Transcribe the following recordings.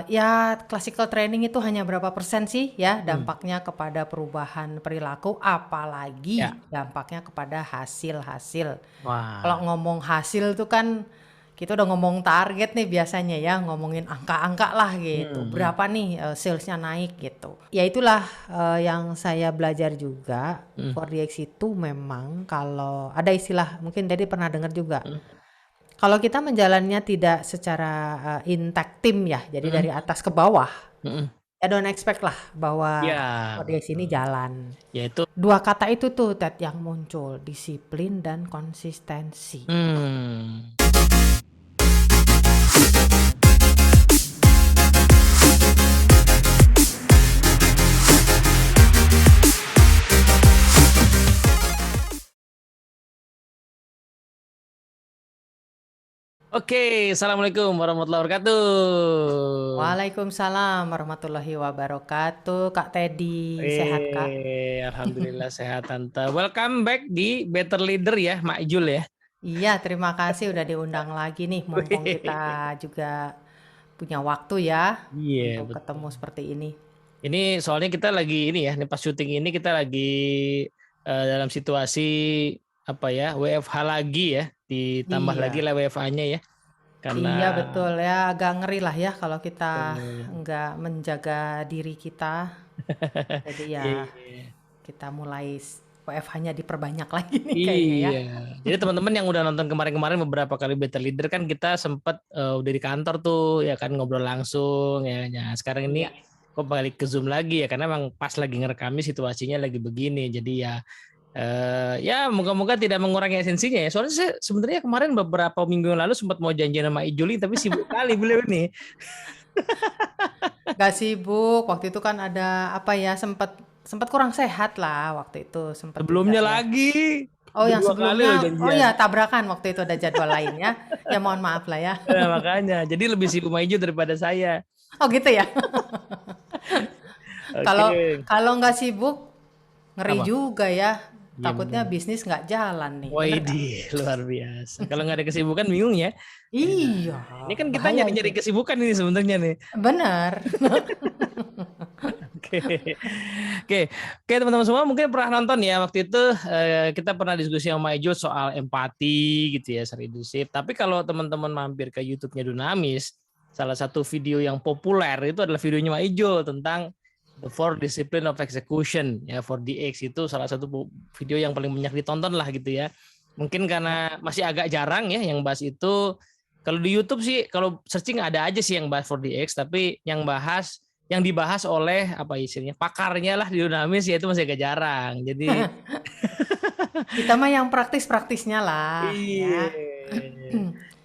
Ya classical training itu hanya berapa persen sih ya Hmm. dampaknya kepada perubahan perilaku, Ya. apalagi dampaknya kepada hasil-hasil. Kalau Wah. ngomong hasil tuh kan kita udah ngomong target nih biasanya ya, ngomongin angka-angka lah gitu. Hmm. Berapa nih salesnya naik gitu. Ya itulah yang saya belajar juga. Hmm. 4DX itu memang kalau ada istilah mungkin Dedi pernah dengar juga. Hmm. Kalau kita menjalannya tidak secara intact tim ya, jadi Hmm. dari atas ke bawah, Hmm. ya don't expect lah bahwa Ya, podcast ini betul. jalan. Yaitu. Dua kata itu tuh Ted yang muncul, disiplin dan konsistensi. Hmm. Oke, assalamualaikum warahmatullahi wabarakatuh. Waalaikumsalam warahmatullahi wabarakatuh. Kak Teddy, sehat Kak? Alhamdulillah sehat Tante. Welcome back di Better Leader ya, Mak Jul ya. Iya, terima kasih udah diundang lagi nih, mumpung kita juga punya waktu ya Iya, untuk betul. ketemu seperti ini. Ini soalnya kita lagi ini ya, nih pas syuting ini kita lagi dalam situasi apa ya, WFH lagi ya, ditambah lagi Iya. lah WFH-nya ya. Karena Iya betul ya, agak ngeri lah ya kalau kita betul. nggak menjaga diri kita. Jadi ya Iya. kita mulai WFH-nya diperbanyak lagi nih kayaknya ya. Iya, jadi teman-teman yang udah nonton kemarin-kemarin beberapa kali Better Leader kan kita sempat udah di kantor tuh ya kan ngobrol langsung ya. Nah, sekarang Iya. ini kok balik ke Zoom lagi ya karena emang pas lagi ngerekami situasinya lagi begini. Jadi ya ya moga-moga tidak mengurangi esensinya ya. Soalnya saya sebenarnya kemarin beberapa minggu yang lalu sempat mau janjian sama Ijuli tapi sibuk kali beliau ini. Gak sibuk, waktu itu kan ada apa ya, sempat sempat kurang sehat lah waktu itu, sempat juga Sebelumnya ya. lagi Oh udah yang 2 kali loh sebelumnya, oh janjian. ya tabrakan waktu itu ada jadwal lain ya. Ya mohon maaf lah ya. Nah, makanya jadi lebih sibuk sama Ijo daripada saya. Oh gitu ya. Kalau Oke. kalau nggak sibuk, ngeri Apa? juga ya. Iya Takutnya benar. bisnis nggak jalan nih, bener nggak? Widih, luar biasa. Kalau nggak ada kesibukan bingung ya. Ya, Iya, ini kan kita bahaya itu. nyari-nyari kesibukan ini sebenarnya nih. Bener. Oke, oke, oke teman-teman semua mungkin pernah nonton ya waktu itu kita pernah diskusi sama Ijo soal empati gitu ya, leadership. Tapi kalau teman-teman mampir ke YouTube-nya Dunamis, salah satu video yang populer itu adalah videonya Mak Ijo tentang The Four Discipline of Execution ya 4DX itu salah satu video yang paling banyak ditonton lah gitu ya. Mungkin Ya. karena masih agak jarang ya yang bahas itu. Kalau di YouTube sih kalau searching ada aja sih yang bahas 4DX tapi yang dibahas oleh apa istilahnya pakarnya lah di Dunamis ya itu masih agak jarang. Jadi Kita mah yang praktis-praktisnya lah ya. iya.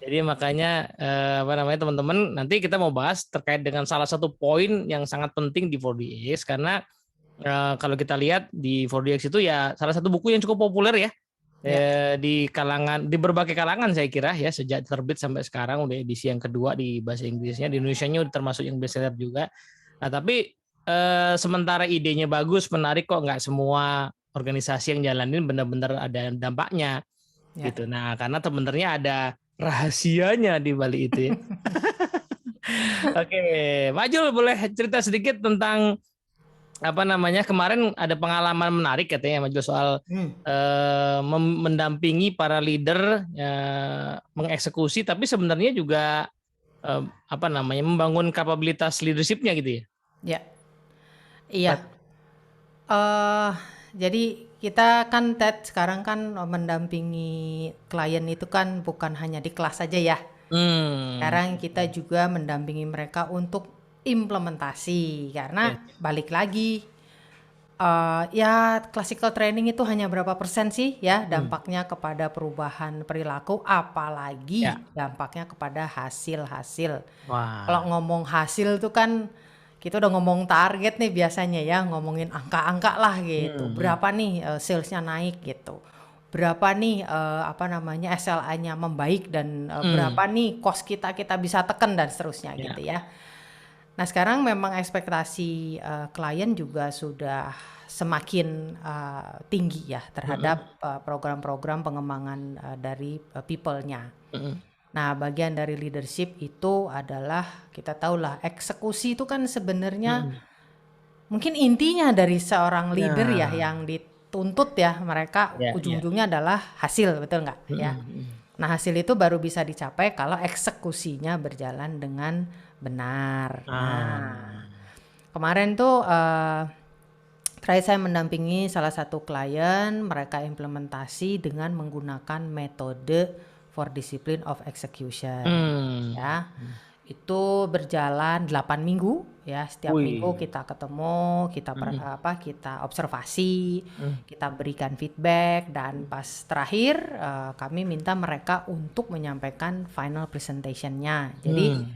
Jadi makanya apa namanya teman-teman nanti kita mau bahas terkait dengan salah satu poin yang sangat penting di 4DX karena kalau kita lihat di 4DX itu ya salah satu buku yang cukup populer ya Ya. di berbagai kalangan saya kira ya sejak terbit sampai sekarang udah edisi yang kedua di bahasa Inggrisnya di Indonesianya udah termasuk yang bestseller juga. Nah tapi sementara idenya bagus menarik kok nggak semua organisasi yang jalanin benar-benar ada dampaknya Ya. gitu. Nah karena sebenarnya ada rahasianya di balik itu ya. Oke, Majul boleh cerita sedikit tentang apa namanya kemarin ada pengalaman menarik katanya Majul soal Hmm. mendampingi para leader mengeksekusi tapi sebenarnya juga apa namanya membangun kapabilitas leadershipnya gitu ya. Ya. Iya. eh jadi kita kan Ted sekarang kan mendampingi klien itu kan bukan hanya di kelas saja ya. Hmm. Sekarang kita juga mendampingi mereka untuk implementasi karena Ya. balik lagi ya classical training itu hanya berapa persen sih ya Hmm. dampaknya kepada perubahan perilaku, Ya. apalagi dampaknya kepada hasil-hasil. Kalau Wah. ngomong hasil tuh kan kita udah ngomong target nih biasanya ya, ngomongin angka-angka lah gitu. Hmm. Berapa nih salesnya naik gitu. Berapa nih apa namanya SLA-nya membaik dan berapa nih cost kita bisa tekan dan seterusnya Ya. gitu ya. Nah sekarang memang ekspektasi klien juga sudah semakin tinggi ya terhadap program-program pengembangan dari people-nya. Nah, bagian dari leadership itu adalah kita tahulah eksekusi itu kan sebenarnya Mm-mm. mungkin intinya dari seorang leader ya Nah, yang dituntut ya mereka ya, ya. ujung-ujungnya adalah hasil, betul nggak ya? Mm-mm. Nah, hasil itu baru bisa dicapai kalau eksekusinya berjalan dengan benar. Nah, Ah. kemarin tuh terakhir saya mendampingi salah satu klien, mereka implementasi dengan menggunakan metode for discipline of execution. Hmm. Ya, itu berjalan 8 minggu ya. Setiap minggu Wih. kita ketemu, Mm-mm. kita observasi, Mm. kita berikan feedback dan pas terakhir kami minta mereka untuk menyampaikan final presentationnya. Jadi Hmm.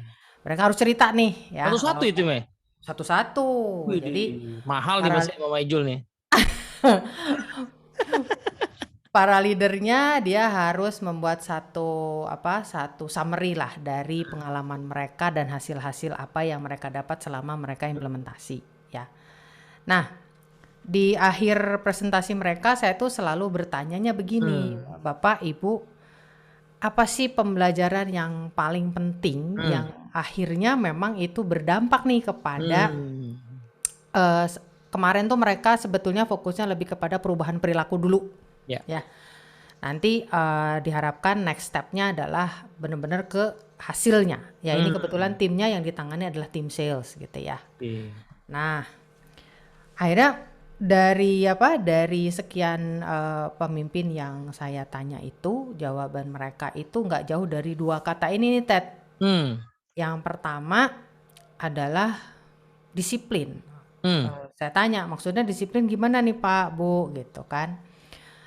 mereka harus cerita nih ya Satu-satu itu, Mei. satu-satu. Jadi Widih, mahal nih para masih sama Ijul nih. para leadernya dia harus membuat satu summary lah dari pengalaman mereka dan hasil-hasil apa yang mereka dapat selama mereka implementasi ya. Nah, di akhir presentasi mereka saya tuh selalu bertanyanya begini, Hmm. Bapak, Ibu, apa sih pembelajaran yang paling penting Hmm. yang akhirnya memang itu berdampak nih kepada Hmm. kemarin tuh mereka sebetulnya fokusnya lebih kepada perubahan perilaku dulu. Ya. Ya, nanti diharapkan next step-nya adalah benar-benar ke hasilnya. Ya, ini kebetulan timnya yang ditangani adalah tim sales gitu ya. Oke. Nah, akhirnya dari sekian pemimpin yang saya tanya itu, jawaban mereka itu nggak jauh dari dua kata ini nih, Ted. Hmm. Yang pertama adalah disiplin. Hmm. Saya tanya, maksudnya disiplin gimana nih Pak, Bu, gitu kan.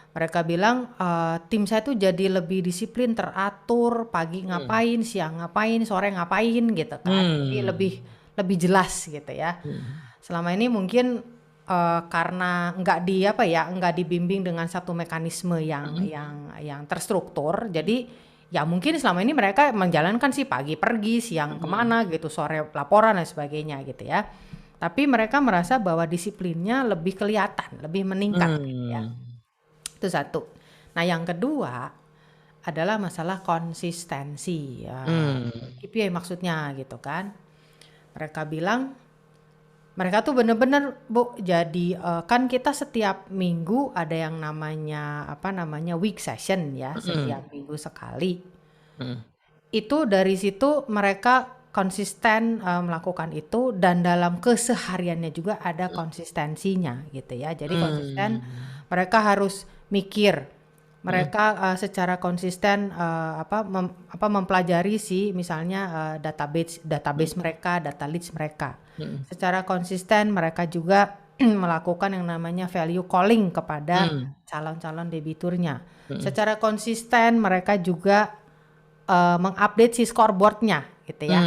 Mereka bilang tim saya tuh jadi lebih disiplin, teratur, pagi ngapain, siang ngapain, sore ngapain gitu kan. Jadi lebih jelas gitu ya. Selama ini mungkin karena nggak dibimbing dengan satu mekanisme yang terstruktur, jadi ya mungkin selama ini mereka menjalankan sih pagi pergi, siang kemana gitu, sore laporan dan sebagainya gitu ya. Tapi mereka merasa bahwa disiplinnya lebih kelihatan, lebih meningkat gitu ya. Itu satu. Nah, yang kedua adalah masalah konsistensi ya. KPI maksudnya gitu kan. Mereka bilang mereka tuh bener-bener Bu, jadi kan kita setiap minggu ada yang namanya week session ya, setiap minggu sekali. Itu dari situ mereka konsisten melakukan itu dan dalam kesehariannya juga ada konsistensinya gitu ya. Jadi konsisten, mereka harus mikir, mereka secara konsisten mempelajari misalnya database mereka, data leads mereka. Secara konsisten mereka juga melakukan yang namanya value calling kepada calon-calon debiturnya. Secara konsisten mereka juga mengupdate si scoreboardnya gitu ya.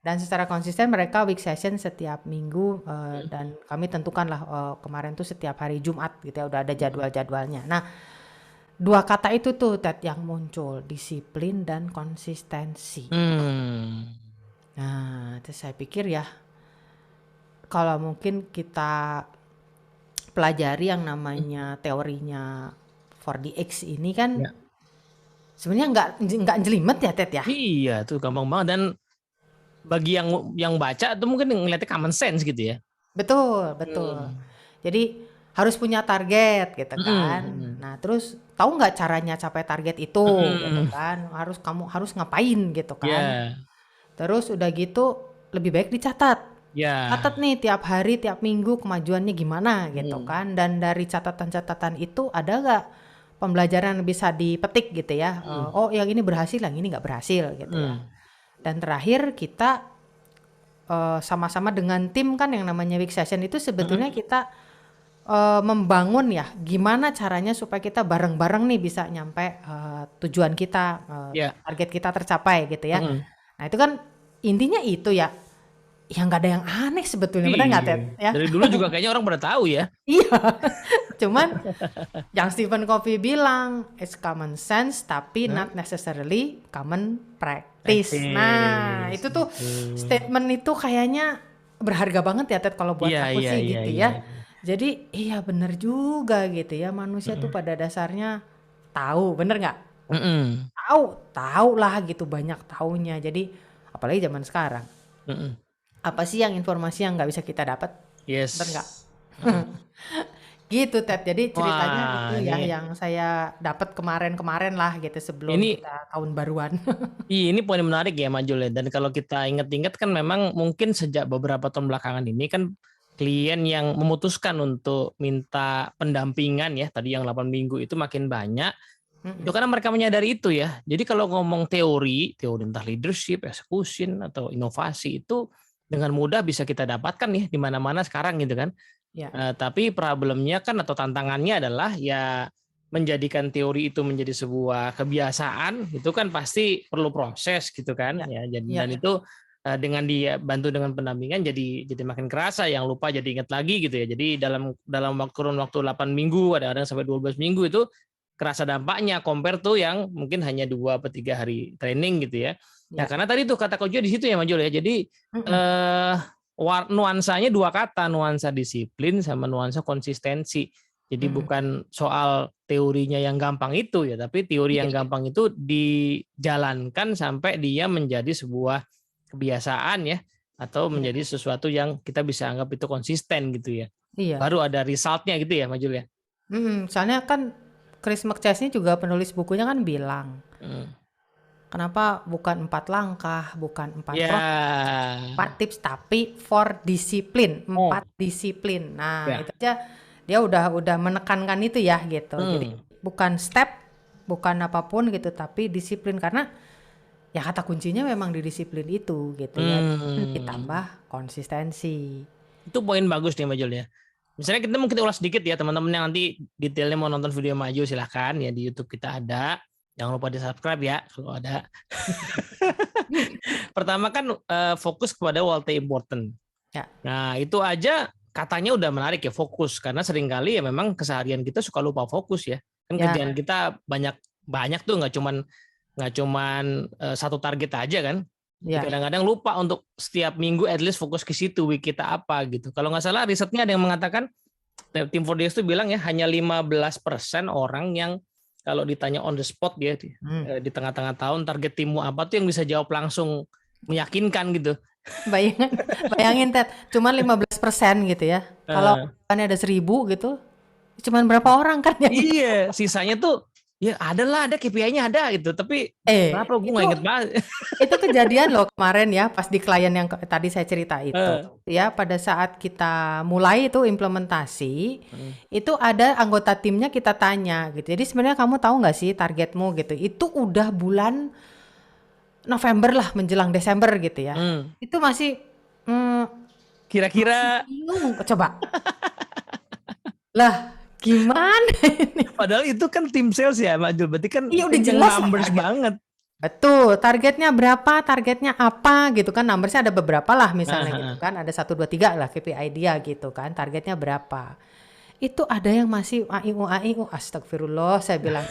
Dan secara konsisten mereka week session setiap minggu dan kami tentukanlah kemarin tuh setiap hari Jumat gitu ya, udah ada jadwal-jadwalnya. Nah, dua kata itu tuh Ted yang muncul, disiplin dan konsistensi. Nah, terus saya pikir ya kalau mungkin kita pelajari yang namanya teorinya 4DX ini kan sebenarnya nggak jelimet ya Ted ya. Iya, tuh gampang banget dan bagi yang baca tuh mungkin ngeliatnya common sense gitu ya. Betul. Jadi harus punya target gitu kan. Nah, terus tahu nggak caranya capai target itu gitu kan. Kamu harus ngapain gitu kan. Terus udah gitu lebih baik dicatat. Catat nih tiap hari, tiap minggu kemajuannya gimana gitu kan. Dan dari catatan-catatan itu ada nggak pembelajaran yang bisa dipetik gitu ya. Oh, yang ini berhasil, yang ini nggak berhasil gitu ya. Dan terakhir kita sama-sama dengan tim kan yang namanya week session itu sebetulnya kita membangun ya gimana caranya supaya kita bareng-bareng nih bisa nyampe tujuan kita, target kita tercapai gitu ya. Nah itu kan intinya itu ya, yang nggak ada yang aneh sebetulnya, benar nggak Ted? Ya? Dari dulu juga kayaknya orang pada tahu ya. Iya, cuman yang Stephen Covey bilang it's common sense tapi not necessarily common practice. Nah itu tuh statement itu kayaknya berharga banget ya Ted kalau buat aku sih gitu ya. Jadi iya bener juga gitu ya, manusia tuh pada dasarnya tahu, bener nggak? tahu lah gitu, banyak taunya. Jadi apalagi zaman sekarang. Mm-mm. Apa sih yang informasi yang nggak bisa kita dapat? Bener nggak? Yes. Mm-mm. Gitu Ted. Jadi ceritanya itu Wah, ya ini yang saya dapat kemarin-kemarin lah gitu sebelum ini kita tahun baruan. ini poin menarik ya Majul ya. Dan kalau kita ingat-ingat kan memang mungkin sejak beberapa tahun belakangan ini kan klien yang memutuskan untuk minta pendampingan ya, tadi yang 8 minggu itu makin banyak. Itu Mm-mm. karena mereka menyadari itu ya. Jadi kalau ngomong teori entah leadership, execution atau inovasi itu dengan mudah bisa kita dapatkan ya di mana-mana sekarang gitu kan. Ya, Tapi problemnya kan atau tantangannya adalah ya menjadikan teori itu menjadi sebuah kebiasaan itu kan pasti perlu proses gitu kan ya, ya. ya, Dan itu dengan dia bantu dengan pendampingan jadi makin kerasa, yang lupa jadi ingat lagi gitu ya. Jadi dalam kurun waktu 8 minggu ada sampai 12 minggu itu kerasa dampaknya compare tuh yang mungkin hanya 2 atau 3 hari training gitu ya. Nah, ya. karena tadi tuh kata Kojo di situ ya Majul ya. Jadi Mm-mm. nuansanya 2 kata, nuansa disiplin sama nuansa konsistensi. Jadi Mm-mm. bukan soal teorinya yang gampang itu ya, tapi teori Iya, yang gampang itu dijalankan sampai dia menjadi sebuah kebiasaan ya, atau iya, menjadi sesuatu yang kita bisa anggap itu konsisten gitu ya. iya. Baru ada resultnya gitu ya Majul ya. Soalnya kan Chris McChesney juga penulis bukunya kan bilang, Hmm. kenapa bukan 4 langkah, bukan 4 Ya. proses, 4 tips, tapi 4 disiplin, Oh, 4 disiplin. Nah, ya. itu aja dia udah menekankan itu ya gitu. Jadi Hmm. bukan step, bukan apapun gitu, tapi disiplin karena ya kata kuncinya memang di disiplin itu gitu ya. Hmm. Ditambah konsistensi. Itu poin bagus nih Majul ya. Misalnya kita mungkin ulas sedikit ya teman-teman yang nanti detailnya mau nonton video Maju silahkan ya, di YouTube kita ada. Jangan lupa di subscribe ya kalau ada. Pertama kan fokus kepada what important. Ya, Nah itu aja katanya udah menarik ya, fokus, karena seringkali ya memang keseharian kita suka lupa fokus ya. Kan ya, kerjaan kita banyak banyak tuh, nggak cuman satu target aja kan. ya. Kadang-kadang lupa untuk setiap minggu at least fokus ke situ, week kita apa gitu. Kalau nggak salah risetnya ada yang mengatakan tim 4DS itu bilang ya hanya 15% orang yang kalau ditanya on the spot dia Hmm. di tengah-tengah tahun target timmu apa tuh yang bisa jawab langsung meyakinkan gitu. Bayangin, bayangin Ted, cuman 15% gitu ya. Kalau Eh, kan ada 1.000 gitu, cuman berapa orang kan yang iya, sisanya tuh ya ada KPI-nya ada gitu, tapi berapa gue itu nggak inget banget. itu kejadian loh kemarin ya pas di klien yang tadi saya cerita itu. Eh, Ya, pada saat kita mulai itu implementasi, hmm. itu ada anggota timnya kita tanya gitu. Jadi sebenarnya kamu tahu nggak sih targetmu gitu. Itu udah bulan November lah menjelang Desember gitu ya. Hmm. Itu masih masih Kira-kira bingung. Coba. Lah, gimana ini? padahal itu kan tim sales ya, Mbak Jul. Berarti kan Iya udah tim yang jelas lah numbers target. banget. Betul, targetnya berapa, targetnya apa gitu kan. Numbersnya ada beberapa lah misalnya gitu Nah, kan. Ada 1, 2, 3 lah KPI dia gitu kan. Targetnya berapa. Itu ada yang masih AIU, astagfirullah saya bilang.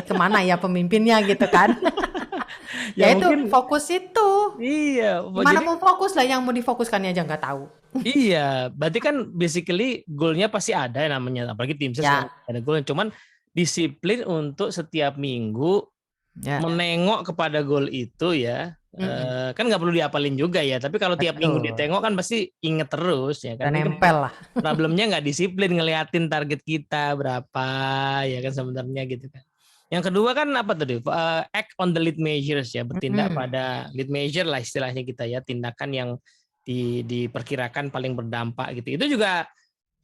Kemana ya pemimpinnya gitu kan. ya Ya itu mungkin fokus itu. iya. Gimana Jadi mau fokus lah yang mau difokuskannya aja nggak tahu. iya, berarti kan basically goalnya pasti ada ya namanya, apalagi tim sales kan Ya, ada goal. Cuman disiplin untuk setiap minggu ya. menengok kepada goal itu ya. Mm-mm. Kan nggak perlu diapalin juga ya, tapi kalau tiap minggu Betul. ditengok kan pasti inget terus ya kan. Dan Ini kan nempel lah. problemnya nggak disiplin ngeliatin target kita berapa ya kan sebenarnya gitu kan. Yang kedua kan apa tadi? Act on the lead measures ya, bertindak Mm-mm. pada lead measure lah istilahnya kita ya, tindakan yang diperkirakan paling berdampak gitu. Itu juga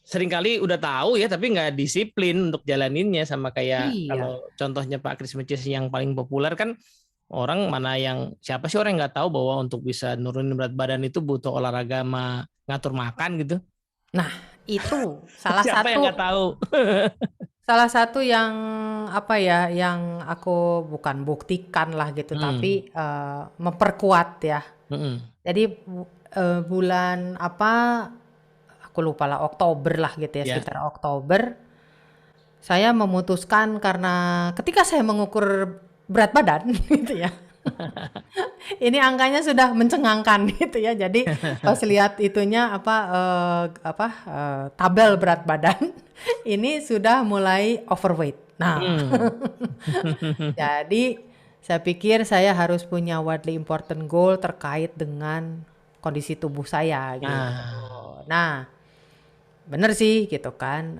seringkali udah tahu ya, tapi nggak disiplin untuk jalaninnya, sama kayak Iya. kalau contohnya Pak Chris Meches yang paling populer kan, orang mana yang siapa sih orang yang nggak tahu bahwa untuk bisa nurunin berat badan itu butuh olahraga sama ngatur makan gitu. Nah, itu salah Siapa yang nggak satu tahu? salah satu yang apa ya, yang aku bukan buktikan lah gitu, Hmm. tapi memperkuat ya. Hmm. Jadi bulan apa, aku lupa lah, Oktober lah gitu ya, Ya. sekitar Oktober, saya memutuskan karena ketika saya mengukur berat badan gitu ya, ini angkanya sudah mencengangkan gitu ya. Jadi pas lihat itunya tabel berat badan ini sudah mulai overweight. Nah, Hmm. jadi Saya pikir saya harus punya widely important goal terkait dengan kondisi tubuh saya gitu. Nah, Nah, bener sih gitu kan,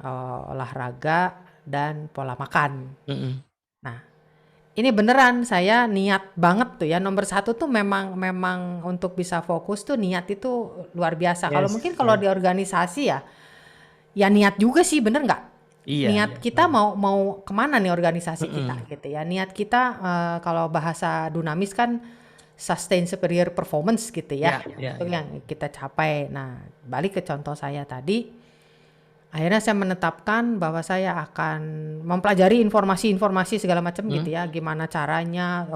olahraga dan pola makan. mm-mm. Nah, ini beneran saya niat banget tuh ya, nomor satu tuh memang memang untuk bisa fokus tuh niat itu luar biasa. Kalau Yes, mungkin kalau yes. di organisasi ya, ya niat juga sih, bener nggak? Iya, Niat iya. kita mau mau kemana nih organisasi kita Mm-mm. gitu ya. Niat kita kalau bahasa Dunamis kan sustain superior performance gitu ya. Ya, ya, Itu ya. yang kita capai. Nah, balik ke contoh saya tadi, akhirnya saya menetapkan bahwa saya akan mempelajari informasi-informasi segala macam Hmm, gitu ya. Gimana caranya,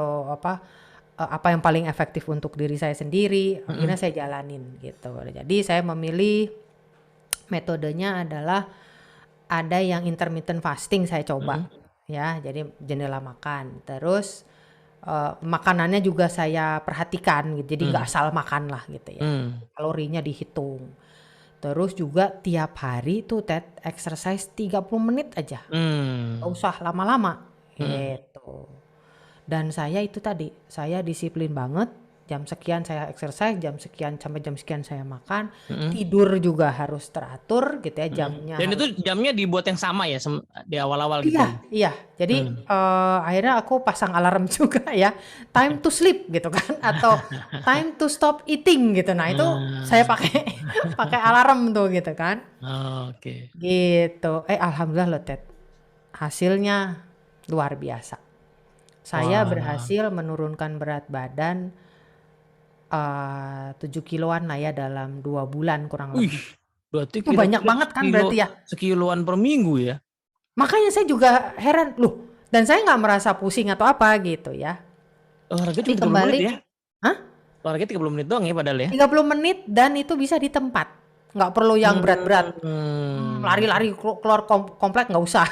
apa yang paling efektif untuk diri saya sendiri. Akhirnya mm-mm, saya jalanin gitu. Jadi saya memilih metodenya adalah ada yang intermittent fasting saya coba mm-mm, ya, jadi jendela makan. Terus makanannya juga saya perhatikan gitu. Jadi nggak mm, asal makan lah gitu ya. mm, Kalorinya dihitung. Terus juga tiap hari tuh Ted exercise 30 menit aja. Nggak mm, usah lama-lama mm, gitu. Dan saya itu tadi, saya disiplin banget. Jam sekian saya exercise, jam sekian sampai jam sekian saya makan. mm, Tidur juga harus teratur gitu ya, mm. jamnya Dan itu harus. jamnya dibuat yang sama ya di awal-awal gitu Iya, ya. iya. Jadi Hmm. akhirnya aku pasang alarm juga ya, time to sleep gitu kan, atau time to stop eating gitu. Nah itu saya Nah, pakai pakai alarm tuh gitu kan, oke. gitu. Alhamdulillah loh Ted, hasilnya luar biasa. Saya Wah, berhasil menurunkan berat badan 7 kiloan lah ya dalam 2 bulan kurang wih, lebih. berarti Itu banyak kira-kira banget kan berarti ya. sekiloan per minggu ya? Makanya saya juga heran loh, dan saya nggak merasa pusing atau apa gitu ya. Olahraga Jadi cuma 30 menit kembali, ya? hah? Olahraga 30 menit doang ya padahal ya? 30 menit dan itu bisa di tempat. Nggak perlu yang berat-berat. Hmm. Lari-lari keluar komplek nggak usah.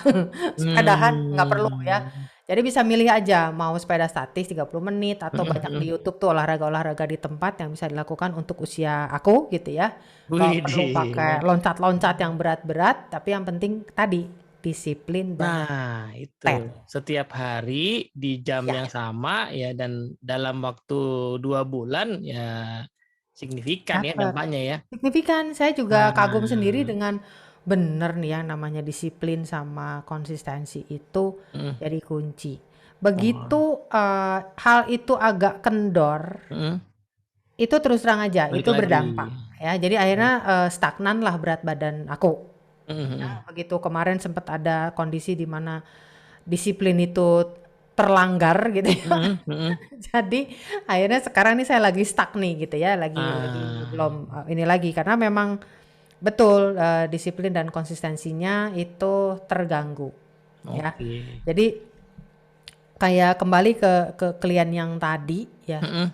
Sepedahan nggak perlu ya. Hmm. Jadi bisa milih aja mau sepeda statis 30 menit atau banyak di Hmm. YouTube tuh olahraga-olahraga di tempat yang bisa dilakukan untuk usia aku gitu ya. Nggak perlu pakai Widih. loncat-loncat yang berat-berat, tapi yang penting tadi disiplin dan Nah, itu ten. setiap hari di jam Ya, yang sama ya dan dalam waktu 2 bulan ya signifikan ya dapat. dampaknya ya. Signifikan. Saya juga kagum sendiri Nah, dengan bener nih ya namanya disiplin sama konsistensi itu mm, jadi kunci. oh, Begitu hal itu agak kendor, mm, itu terus terang aja balik itu lagi. berdampak ya. Jadi akhirnya stagnan lah berat badan aku. Mm, mm, Begitu kemarin sempat ada kondisi di mana disiplin itu terlanggar gitu ya. mm, mm. Jadi akhirnya sekarang nih saya lagi stuck nih gitu ya, lagi Ah, belum ini lagi karena memang betul disiplin dan konsistensinya itu terganggu ya. oke. Jadi kayak kembali ke klien yang tadi ya. Mm,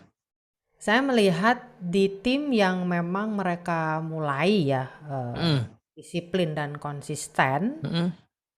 Saya melihat di tim yang memang mereka mulai ya mm, disiplin dan konsisten mm,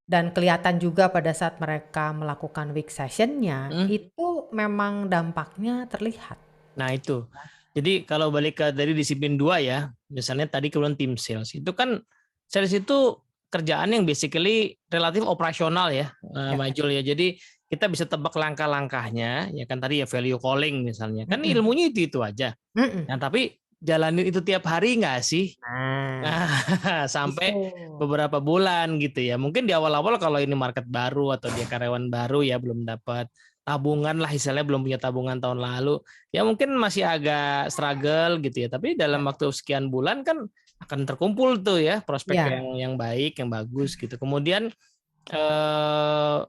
dan kelihatan juga pada saat mereka melakukan week sessionnya mm. itu memang dampaknya terlihat. Nah, itu. Jadi kalau balik ke dari disiplin dua ya, misalnya tadi kemudian tim sales. Itu kan sales itu kerjaan yang basically relatif operasional ya, Ya. Majul ya. Jadi kita bisa tebak langkah-langkahnya, ya kan tadi ya value calling misalnya. Kan Mm-mm. ilmunya itu aja. Mm-mm. Nah, tapi jalanin itu tiap hari nggak sih? Nah, Nah, itu. sampai beberapa bulan gitu ya. Mungkin di awal-awal kalau ini market baru atau dia karyawan baru ya belum dapat tabungan lah istilahnya belum punya tabungan tahun lalu ya mungkin masih agak struggle gitu ya tapi dalam Ya. waktu sekian bulan kan akan terkumpul tuh ya prospek Ya. yang baik yang bagus gitu kemudian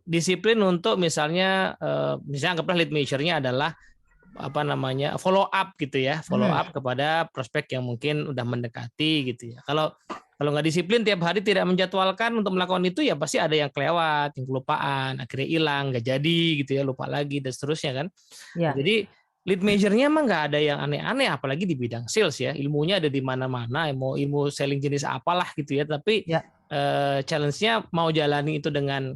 disiplin untuk misalnya anggaplah lead measure-nya adalah apa namanya follow up gitu ya follow Hmm. up kepada prospek yang mungkin udah mendekati gitu ya kalau nggak disiplin tiap hari tidak menjadwalkan untuk melakukan itu ya pasti ada yang kelewat yang kelupaan akhirnya hilang nggak jadi gitu ya lupa lagi dan seterusnya kan Ya. jadi lead measure-nya emang nggak ada yang aneh-aneh apalagi di bidang sales ya ilmunya ada di mana-mana mau ilmu selling jenis apalah gitu ya tapi Ya. challenge-nya mau jalani itu dengan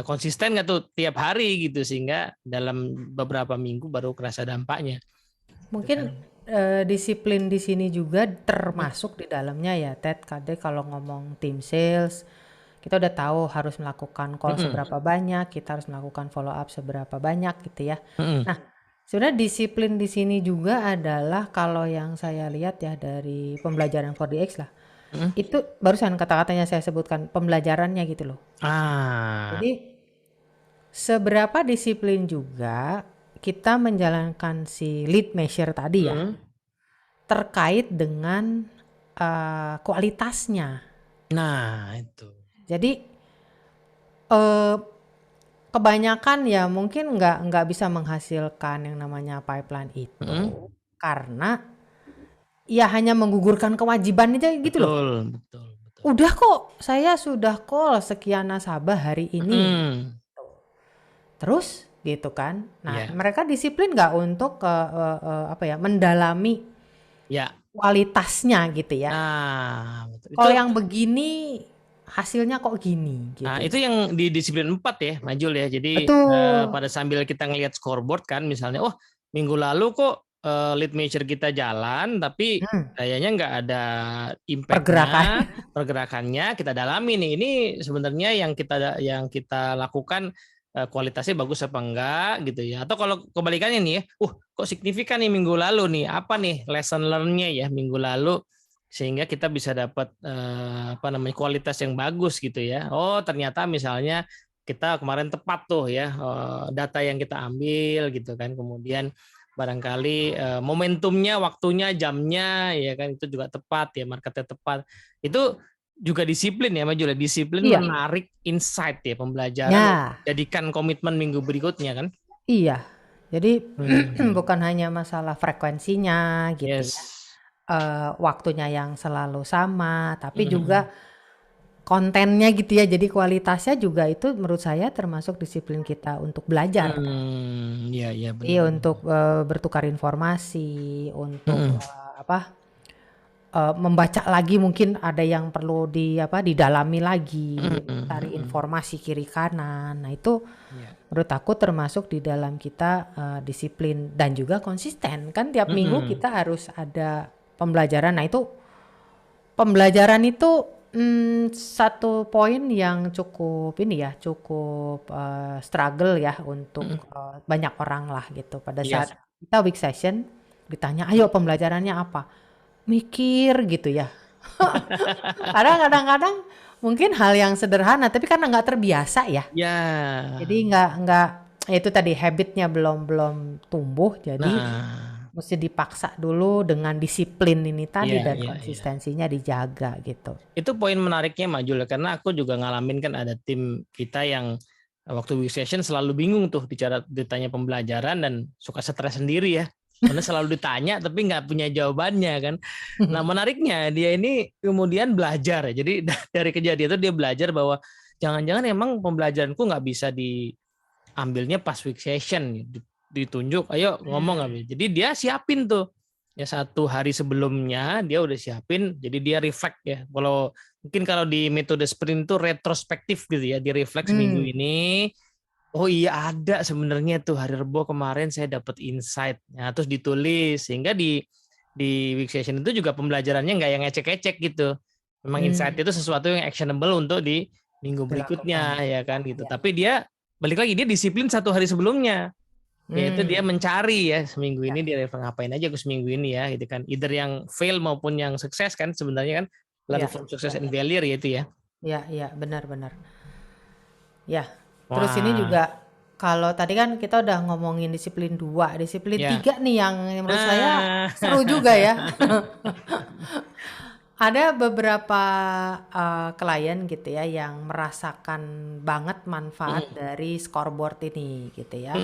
konsisten nggak tuh tiap hari gitu sehingga dalam beberapa minggu baru kerasa dampaknya. Gitu Mungkin kan. disiplin di sini juga termasuk di dalamnya ya, Ted. Kade kalau ngomong tim sales, Kita udah tahu harus melakukan call Mm-mm. seberapa banyak, kita harus melakukan follow up seberapa banyak gitu ya. Mm-mm. Nah, sebenarnya disiplin di sini juga adalah kalau yang saya lihat ya dari pembelajaran 4DX lah. Mm-mm. Itu barusan kata-katanya saya sebutkan pembelajarannya gitu loh. Ah, Jadi seberapa disiplin juga kita menjalankan si lead measure tadi ya mm. terkait dengan kualitasnya. Nah itu. Jadi eh, kebanyakan ya mungkin nggak bisa menghasilkan yang namanya pipeline itu Mm-mm. karena ya hanya menggugurkan kewajiban aja gitu loh. Betul, betul, betul. Udah kok saya sudah call sekian nasabah hari ini. Mm-mm. Terus gitu kan. Nah, Ya, mereka disiplin nggak untuk apa ya mendalami ya. kualitasnya gitu ya. Nah, betul. Itu Kalau yang begini hasilnya kok gini Nah, gitu. itu yang di disiplin 4 ya, Majul ya. Jadi Betul. pada sambil kita ngelihat scoreboard kan, misalnya, oh minggu lalu kok lead measure kita jalan, tapi Hmm, kayaknya nggak ada pergerakan. impact-nya, pergerakannya kita dalami nih. Ini sebenarnya yang kita lakukan kualitasnya bagus apa enggak gitu ya. Atau kalau kebalikannya nih ya, kok signifikan nih minggu lalu nih, apa nih lesson learn-nya ya minggu lalu sehingga kita bisa dapat apa namanya kualitas yang bagus gitu ya. Oh, ternyata misalnya kita kemarin tepat tuh ya data yang kita ambil gitu kan. Kemudian barangkali momentumnya, waktunya, jamnya ya kan itu juga tepat ya, marketnya tepat. Itu juga disiplin ya, Maju. Disiplin Iya. menarik insight ya, pembelajaran Ya, jadikan komitmen minggu berikutnya kan. iya. Jadi Hmm. bukan hanya masalah frekuensinya gitu ya. Yes. Waktunya yang selalu sama, tapi Hmm. juga kontennya gitu ya. Jadi kualitasnya juga itu menurut saya termasuk disiplin kita untuk belajar kan. Ya, ya Iya benar. untuk bertukar informasi, untuk Hmm. apa membaca lagi mungkin ada yang perlu didalami lagi, cari Hmm. informasi kiri kanan. Nah itu Ya. menurut aku termasuk di dalam kita disiplin dan juga konsisten kan tiap minggu Mm-mm. kita harus ada pembelajaran. Nah itu pembelajaran itu satu poin yang cukup ini ya cukup struggle ya untuk Mm-mm. banyak orang lah gitu pada Yes. saat kita week session ditanya ayo pembelajarannya apa mikir gitu ya. Kadang-kadang mungkin hal yang sederhana tapi karena nggak terbiasa ya. Ya. Jadi nggak ya itu tadi habitnya belum belum tumbuh jadi Nah, mesti dipaksa dulu dengan disiplin ini tadi ya, dan ya, ya. konsistensinya dijaga gitu. Itu poin menariknya Mak Jul, karena aku juga ngalamin kan ada tim kita yang waktu week session selalu bingung tuh ditanya pembelajaran dan suka stres sendiri ya. Karena selalu ditanya tapi nggak punya jawabannya kan. Nah menariknya dia ini kemudian belajar. Jadi dari kejadian itu dia belajar bahwa jangan-jangan emang pembelajaranku nggak bisa diambilnya pas week session. Ditunjuk, ayo ngomong. Jadi dia siapin tuh. Ya 1 hari sebelumnya dia udah siapin. Jadi dia reflect ya. Kalau di metode sprint itu retrospektif gitu ya. Di reflect minggu Hmm, ini. Oh iya ada sebenarnya tuh hari Rebo kemarin saya dapat insight. Nah, terus ditulis sehingga di week session itu juga pembelajarannya nggak yang ecek-ecek gitu. Memang insight hmm, itu sesuatu yang actionable untuk di minggu dilakukan. berikutnya ya kan gitu. Ya. Tapi dia balik lagi dia disiplin 1 hari sebelumnya. Yaitu dia Hmm, mencari ya seminggu ya, ini dia ngapain aja ke seminggu ini ya gitu kan. Either yang fail maupun yang sukses kan sebenarnya kan learn ya, from success ya, and failure yaitu ya. ya, ya, benar-benar. Ya, terus ini Wah, juga kalau tadi kan kita udah ngomongin disiplin 2, disiplin ya. 3 nih yang menurut saya Nah, seru juga ya. Ada beberapa klien gitu ya yang merasakan banget manfaat dari scoreboard ini gitu ya.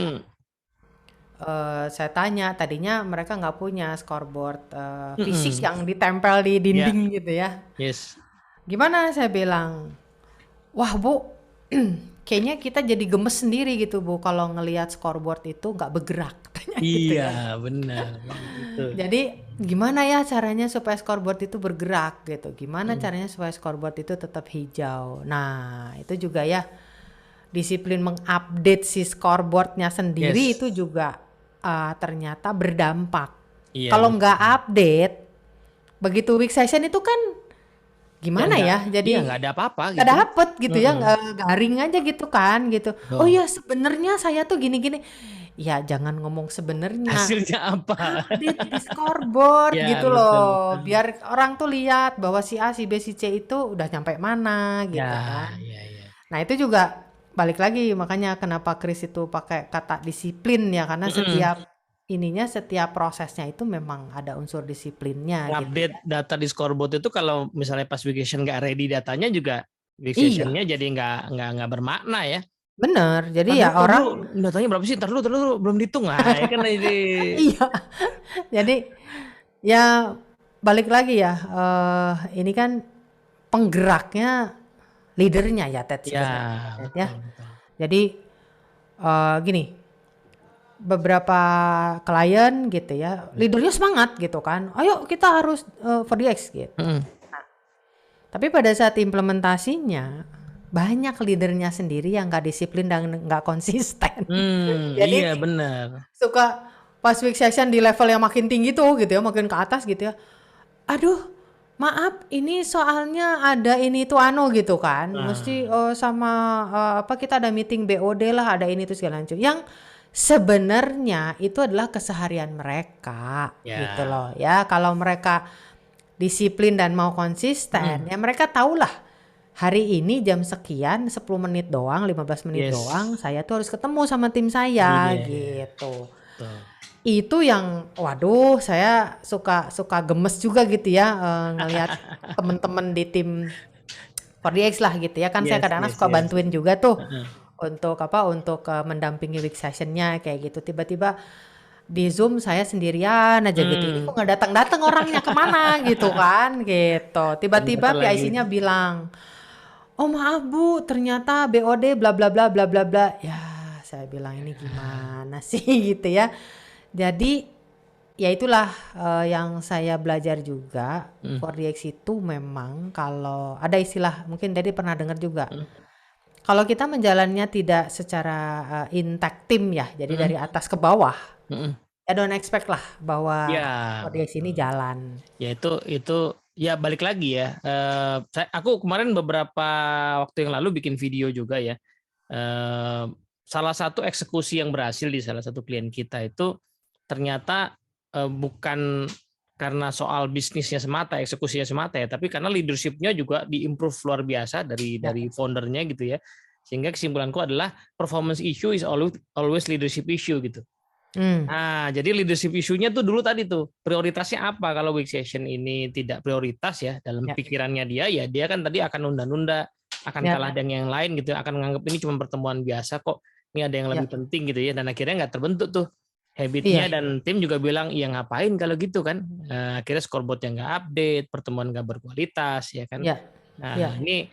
Saya tanya tadinya mereka nggak punya scoreboard fisik yang ditempel di ya, dinding gitu ya. yes. Gimana saya bilang, wah Bu, kayaknya kita jadi gemes sendiri gitu Bu kalau ngelihat scoreboard itu nggak bergerak katanya gitu Iya, ya. benar. Itu. Jadi gimana ya caranya supaya scoreboard itu bergerak gitu? Gimana Mm. caranya supaya scoreboard itu tetap hijau? Nah itu juga ya disiplin mengupdate si scoreboardnya sendiri Yes. itu juga ternyata berdampak. Iya, Kalau benar. nggak update, begitu week session itu kan Ya gimana ya? iya Jadi nggak ada apa-apa nggak gitu. dapet gitu ya, Mm-mm. garing aja gitu kan gitu. Oh Tuh. ya sebenarnya saya tuh gini-gini. Ya jangan ngomong sebenarnya. Hasilnya apa? Update di scoreboard Ya gitu betul loh. betul. Biar orang tuh lihat bahwa si A, si B, si C itu udah nyampe mana Ya gitu kan. ya ya. Nah, itu juga balik lagi makanya kenapa Chris itu pakai kata disiplin ya karena Mm-mm. setiap prosesnya itu memang ada unsur disiplinnya gitu Update ya. data di scoreboard itu kalau misalnya pas week session nggak ready datanya juga week Iya, sessionnya jadi nggak bermakna ya. bener. Jadi ya Padahal ntar dulu orang datanya berapa sih? Ntar dulu belum dihitung lah ya kan jadi iya. Jadi ya balik lagi ya ini kan penggeraknya leadernya ya Ted ya sebenarnya Ted ya. betul betul. Jadi gini, beberapa klien gitu ya, leadernya semangat gitu kan. Ayo kita harus for the X gitu. Mm-mm. Tapi pada saat implementasinya banyak leadernya sendiri yang nggak disiplin dan nggak konsisten. Iya Jadi benar. suka pas week session di level yang makin tinggi tuh gitu ya, makin ke atas gitu ya. Aduh, maaf ini soalnya ada ini tuh anu gitu kan. Mesti Nah, sama apa kita ada meeting BOD lah, ada ini tuh segala macam. Yang sebenarnya itu adalah keseharian mereka gitu ya. loh ya. Kalau mereka disiplin dan mau konsisten, Mm-mm. ya mereka tahulah hari ini jam sekian 10 menit doang, 15 menit Yes. doang, saya tuh harus ketemu sama tim saya Iya, gitu. betul. Itu yang waduh saya suka gemes juga gitu ya ngelihat temen-temen di tim 4DX lah gitu ya. Kan saya Yes, kadang-kadang yes, suka yes. bantuin juga tuh Heeh. untuk mendampingi week sessionnya kayak gitu. Tiba-tiba di Zoom saya sendirian aja gitu. Ini Hmm. kok nggak datang-datang orangnya kemana gitu kan gitu. Tiba-tiba Bentar lagi. PIC-nya bilang, "Oh maaf Bu, ternyata BOD bla bla bla bla bla bla." Ya, saya bilang ini gimana sih gitu ya. Jadi ya itulah yang saya belajar juga. Hmm. 4DX itu memang kalau ada istilah mungkin Dedi pernah dengar juga. Hmm. Kalau kita menjalannya tidak secara intact tim ya, jadi Hmm. dari atas ke bawah, Hmm. ya don't expect lah bahwa Ya, 4DX ini jalan. ya itu ya balik lagi ya. Aku kemarin beberapa waktu yang lalu bikin video juga ya. Eh, Salah satu eksekusi yang berhasil di salah satu klien kita itu ternyata bukan karena soal bisnisnya semata, eksekusinya semata ya, tapi karena leadershipnya juga diimprove luar biasa dari Ya. foundernya gitu ya. Sehingga kesimpulanku adalah performance issue is always leadership issue gitu. Hmm. Nah, jadi leadership isunya tuh dulu tadi tuh prioritasnya apa kalau week session ini tidak prioritas ya dalam Ya. pikirannya dia ya dia kan tadi akan nunda-nunda, akan Ya. kalah dengan yang lain gitu, akan menganggap ini cuma pertemuan biasa kok, ini ada yang Ya. lebih penting gitu ya dan akhirnya nggak terbentuk tuh habitnya Iya. dan tim juga bilang iya ngapain kalau gitu kan. Akhirnya scoreboardnya nggak update, pertemuan nggak berkualitas ya kan. Ya. Nah, Ya. ini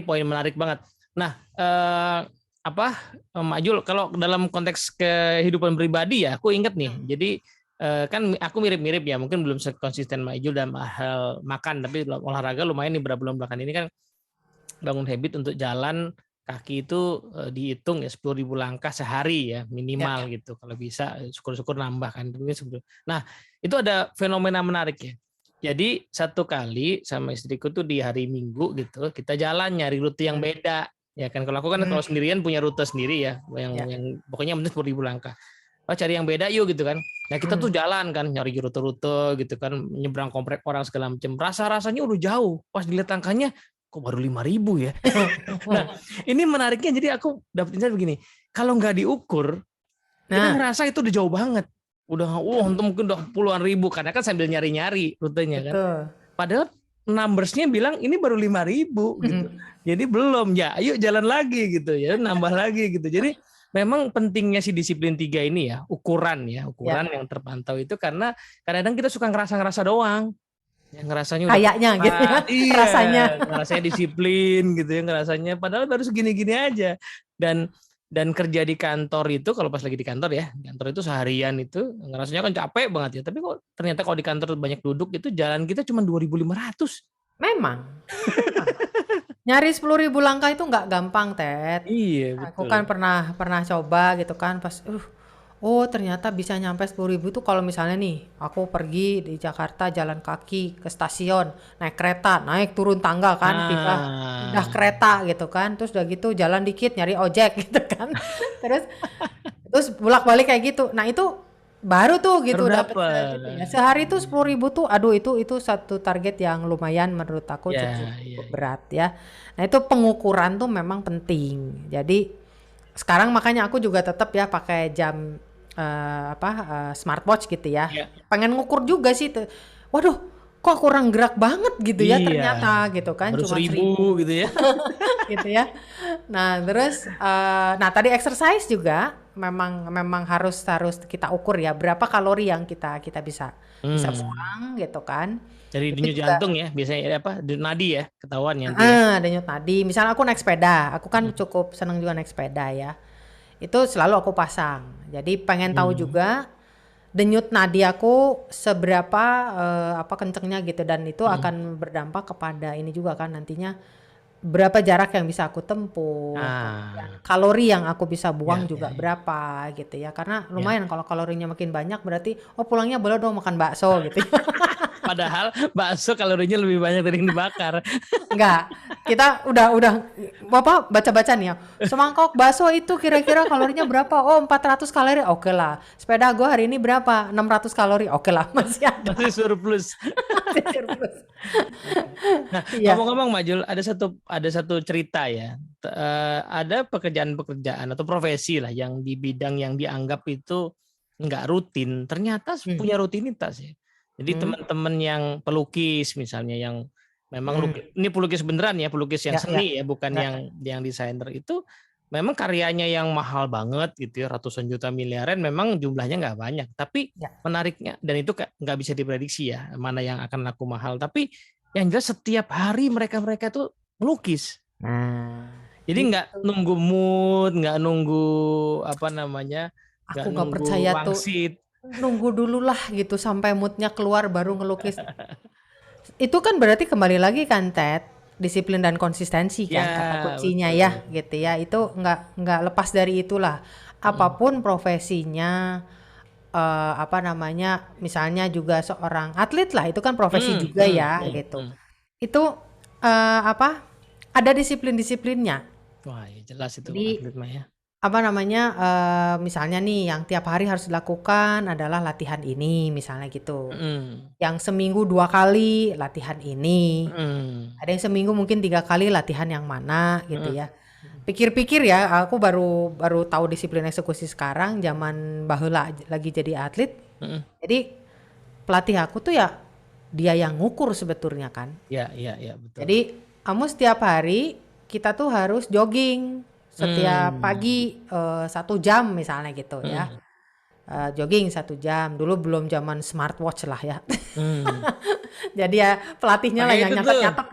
poin menarik banget. Nah, apa Mak Jul, kalau dalam konteks kehidupan pribadi ya, aku inget nih. Jadi kan aku mirip-mirip ya, mungkin belum sekonsisten Mak Jul dalam hal makan, tapi dalam olahraga lumayan nih beberapa bulan belakangan ini kan bangun habit untuk jalan kaki itu dihitung ya 10.000 langkah sehari ya minimal gitu. Kalau bisa syukur-syukur nambah kan. Nah, itu ada fenomena menarik ya. Jadi satu kali sama istriku tuh di hari Minggu gitu, kita jalan nyari rute yang beda. Ya kan kalau aku kan kalau sendirian punya rute sendiri ya, yang pokoknya yang penting 10.000 langkah. Oh, cari yang beda yuk gitu kan. Nah kita tuh jalan kan nyari rute-rute gitu kan, nyebrang komplek orang segala macam. Rasa-rasanya udah jauh. Pas dilihat angkanya kok baru 5.000 ya. Nah ini menariknya jadi aku dapet insight begini. Kalau nggak diukur, kita ngerasa itu udah jauh banget. Udah mungkin udah puluhan ribu karena kan sambil nyari-nyari rutenya kan. Betul. Padahal numbersnya bilang ini baru 5.000 gitu. Jadi belum ya, ayo jalan lagi gitu ya, nambah lagi gitu. Jadi memang pentingnya si disiplin 3 ini ya, ukuran yang terpantau itu karena kadang-kadang kita suka ngerasa-ngerasa doang. Yang ngerasanya udah Kayaknya gitu ya, iya, rasanya. ngerasanya disiplin gitu ya, ngerasanya padahal baru segini-gini aja. Dan kerja di kantor itu kalau pas lagi di kantor ya, kantor itu seharian itu ngerasanya kan capek banget ya. Tapi kok ternyata kalau di kantor banyak duduk itu jalan kita cuma 2.500. Memang. Nyari 10.000 langkah itu nggak gampang, Ted. Iya, Aku kan betul. pernah coba gitu kan pas oh ternyata bisa nyampe 10.000 tuh kalau misalnya nih, aku pergi di Jakarta jalan kaki ke stasiun, naik kereta, naik turun tangga kan, pindah Ah, kereta gitu kan, terus udah gitu jalan dikit nyari ojek gitu kan. Terus terus bolak-balik kayak gitu. Nah itu baru tuh baru gitu dapat segitu ya. dapet. Sehari tuh 10.000 tuh, aduh itu satu target yang lumayan menurut aku cukup Ya, ya, cukup ya. berat ya. Nah itu pengukuran tuh memang penting. Jadi sekarang makanya aku juga tetap ya pakai jam smartwatch gitu ya. Ya, Pengen ngukur juga sih. Waduh, kok kurang gerak banget gitu ya iya. ternyata gitu kan, Baru cuma 1.000 1.000 gitu ya. gitu ya. Nah, terus nah tadi exercise juga memang memang harus harus kita ukur ya berapa kalori yang kita kita bisa bisa Hmm. buang gitu kan. Dari Itu denyut juga jantung ya, biasanya apa? Nadi ya, ketahuan ya nanti ya. denyut nadi. Misalnya aku naik sepeda, aku kan Hmm. cukup seneng juga naik sepeda ya. Itu selalu aku pasang. Jadi pengen tahu Hmm. juga denyut nadi aku seberapa apa kencengnya gitu dan itu Hmm. akan berdampak kepada ini juga kan nantinya berapa jarak yang bisa aku tempuh, kemudian Ah, kalori yang aku bisa ya, buang ya, juga ya. berapa gitu ya. Karena Ya. lumayan kalau kalorinya makin banyak berarti oh pulangnya boleh dong makan bakso gitu. Padahal bakso kalorinya lebih banyak dari yang dibakar. Enggak, kita udah apa baca-baca nih ya. Semangkok bakso itu kira-kira kalorinya berapa? Oh 400 kalori. Oke lah. Sepeda gua hari ini berapa? 600 kalori. Oke lah, masih ada. Masih surplus. Masih surplus. Nah, Iya. ngomong-ngomong Majul, ada satu cerita ya. Ada pekerjaan-pekerjaan atau profesi lah yang di bidang yang dianggap itu nggak rutin, ternyata Hmm. punya rutinitas ya. Jadi Hmm. teman-teman yang pelukis misalnya yang memang Hmm. ini pelukis beneran ya, pelukis yang Ya, ya. seni ya, bukan Ya. yang desainer itu memang karyanya yang mahal banget gitu ya, ratusan juta miliaran memang jumlahnya nggak banyak. Tapi Ya. menariknya dan itu nggak bisa diprediksi ya mana yang akan laku mahal. Tapi yang jelas setiap hari mereka tuh melukis. Nah, Jadi nggak itu. nunggu mood, nggak nunggu apa namanya, Aku nggak nggak nunggu percaya tuh. wangsit. Nunggu dulu lah gitu sampai moodnya keluar baru ngelukis. Itu kan berarti kembali lagi kan Ted, disiplin dan konsistensi kan kata Ya, kuncinya ya betul. gitu ya. Itu nggak lepas dari itulah. Mm, Apapun profesinya, apa namanya, misalnya juga seorang atlet lah itu kan profesi mm, juga mm, ya mm, gitu. mm. Itu apa? Ada disiplin-disiplinnya. Wah, ya jelas itu Jadi atlet mah ya. apa namanya, misalnya nih yang tiap hari harus dilakukan adalah latihan ini misalnya gitu. Mm, Yang seminggu 2 kali latihan ini, mm, ada yang seminggu mungkin 3 kali latihan yang mana gitu mm, ya. Pikir-pikir ya aku baru baru tahu disiplin eksekusi sekarang zaman baheula lagi jadi atlet. mm. Jadi pelatih aku tuh ya dia yang ngukur sebetulnya kan. Ya, ya, ya, betul. Jadi kamu setiap hari kita tuh harus jogging setiap Mm, pagi 1 jam misalnya gitu ya. mm, Jogging 1 jam dulu belum zaman smartwatch lah ya. mm. Jadi ya pelatihnya lah Pakai yang itu tuh, nyatet-nyatet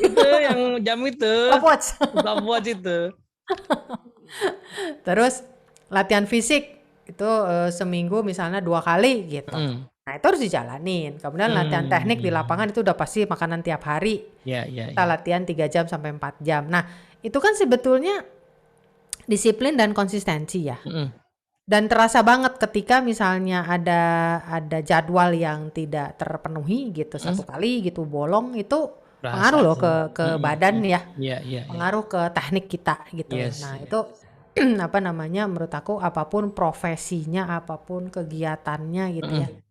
itu yang jam itu, stopwatch. stopwatch itu. Terus latihan fisik itu seminggu misalnya 2 kali gitu. Mm, Nah itu harus dijalanin. Kemudian latihan teknik di mm. lapangan itu udah pasti makanan tiap hari. Ya, ya, Kita ya. latihan 3 jam sampai 4 jam. Nah itu kan sebetulnya disiplin dan konsistensi ya. Mm. Dan terasa banget ketika misalnya ada jadwal yang tidak terpenuhi gitu Mm. 1 kali gitu bolong itu pengaruh Berasa loh tuh. ke Mm, badan mm. ya, Iya, iya, iya. pengaruh ke teknik kita gitu. Yes, Nah yes. itu apa namanya menurut aku apapun profesinya, apapun kegiatannya gitu ya. Mm.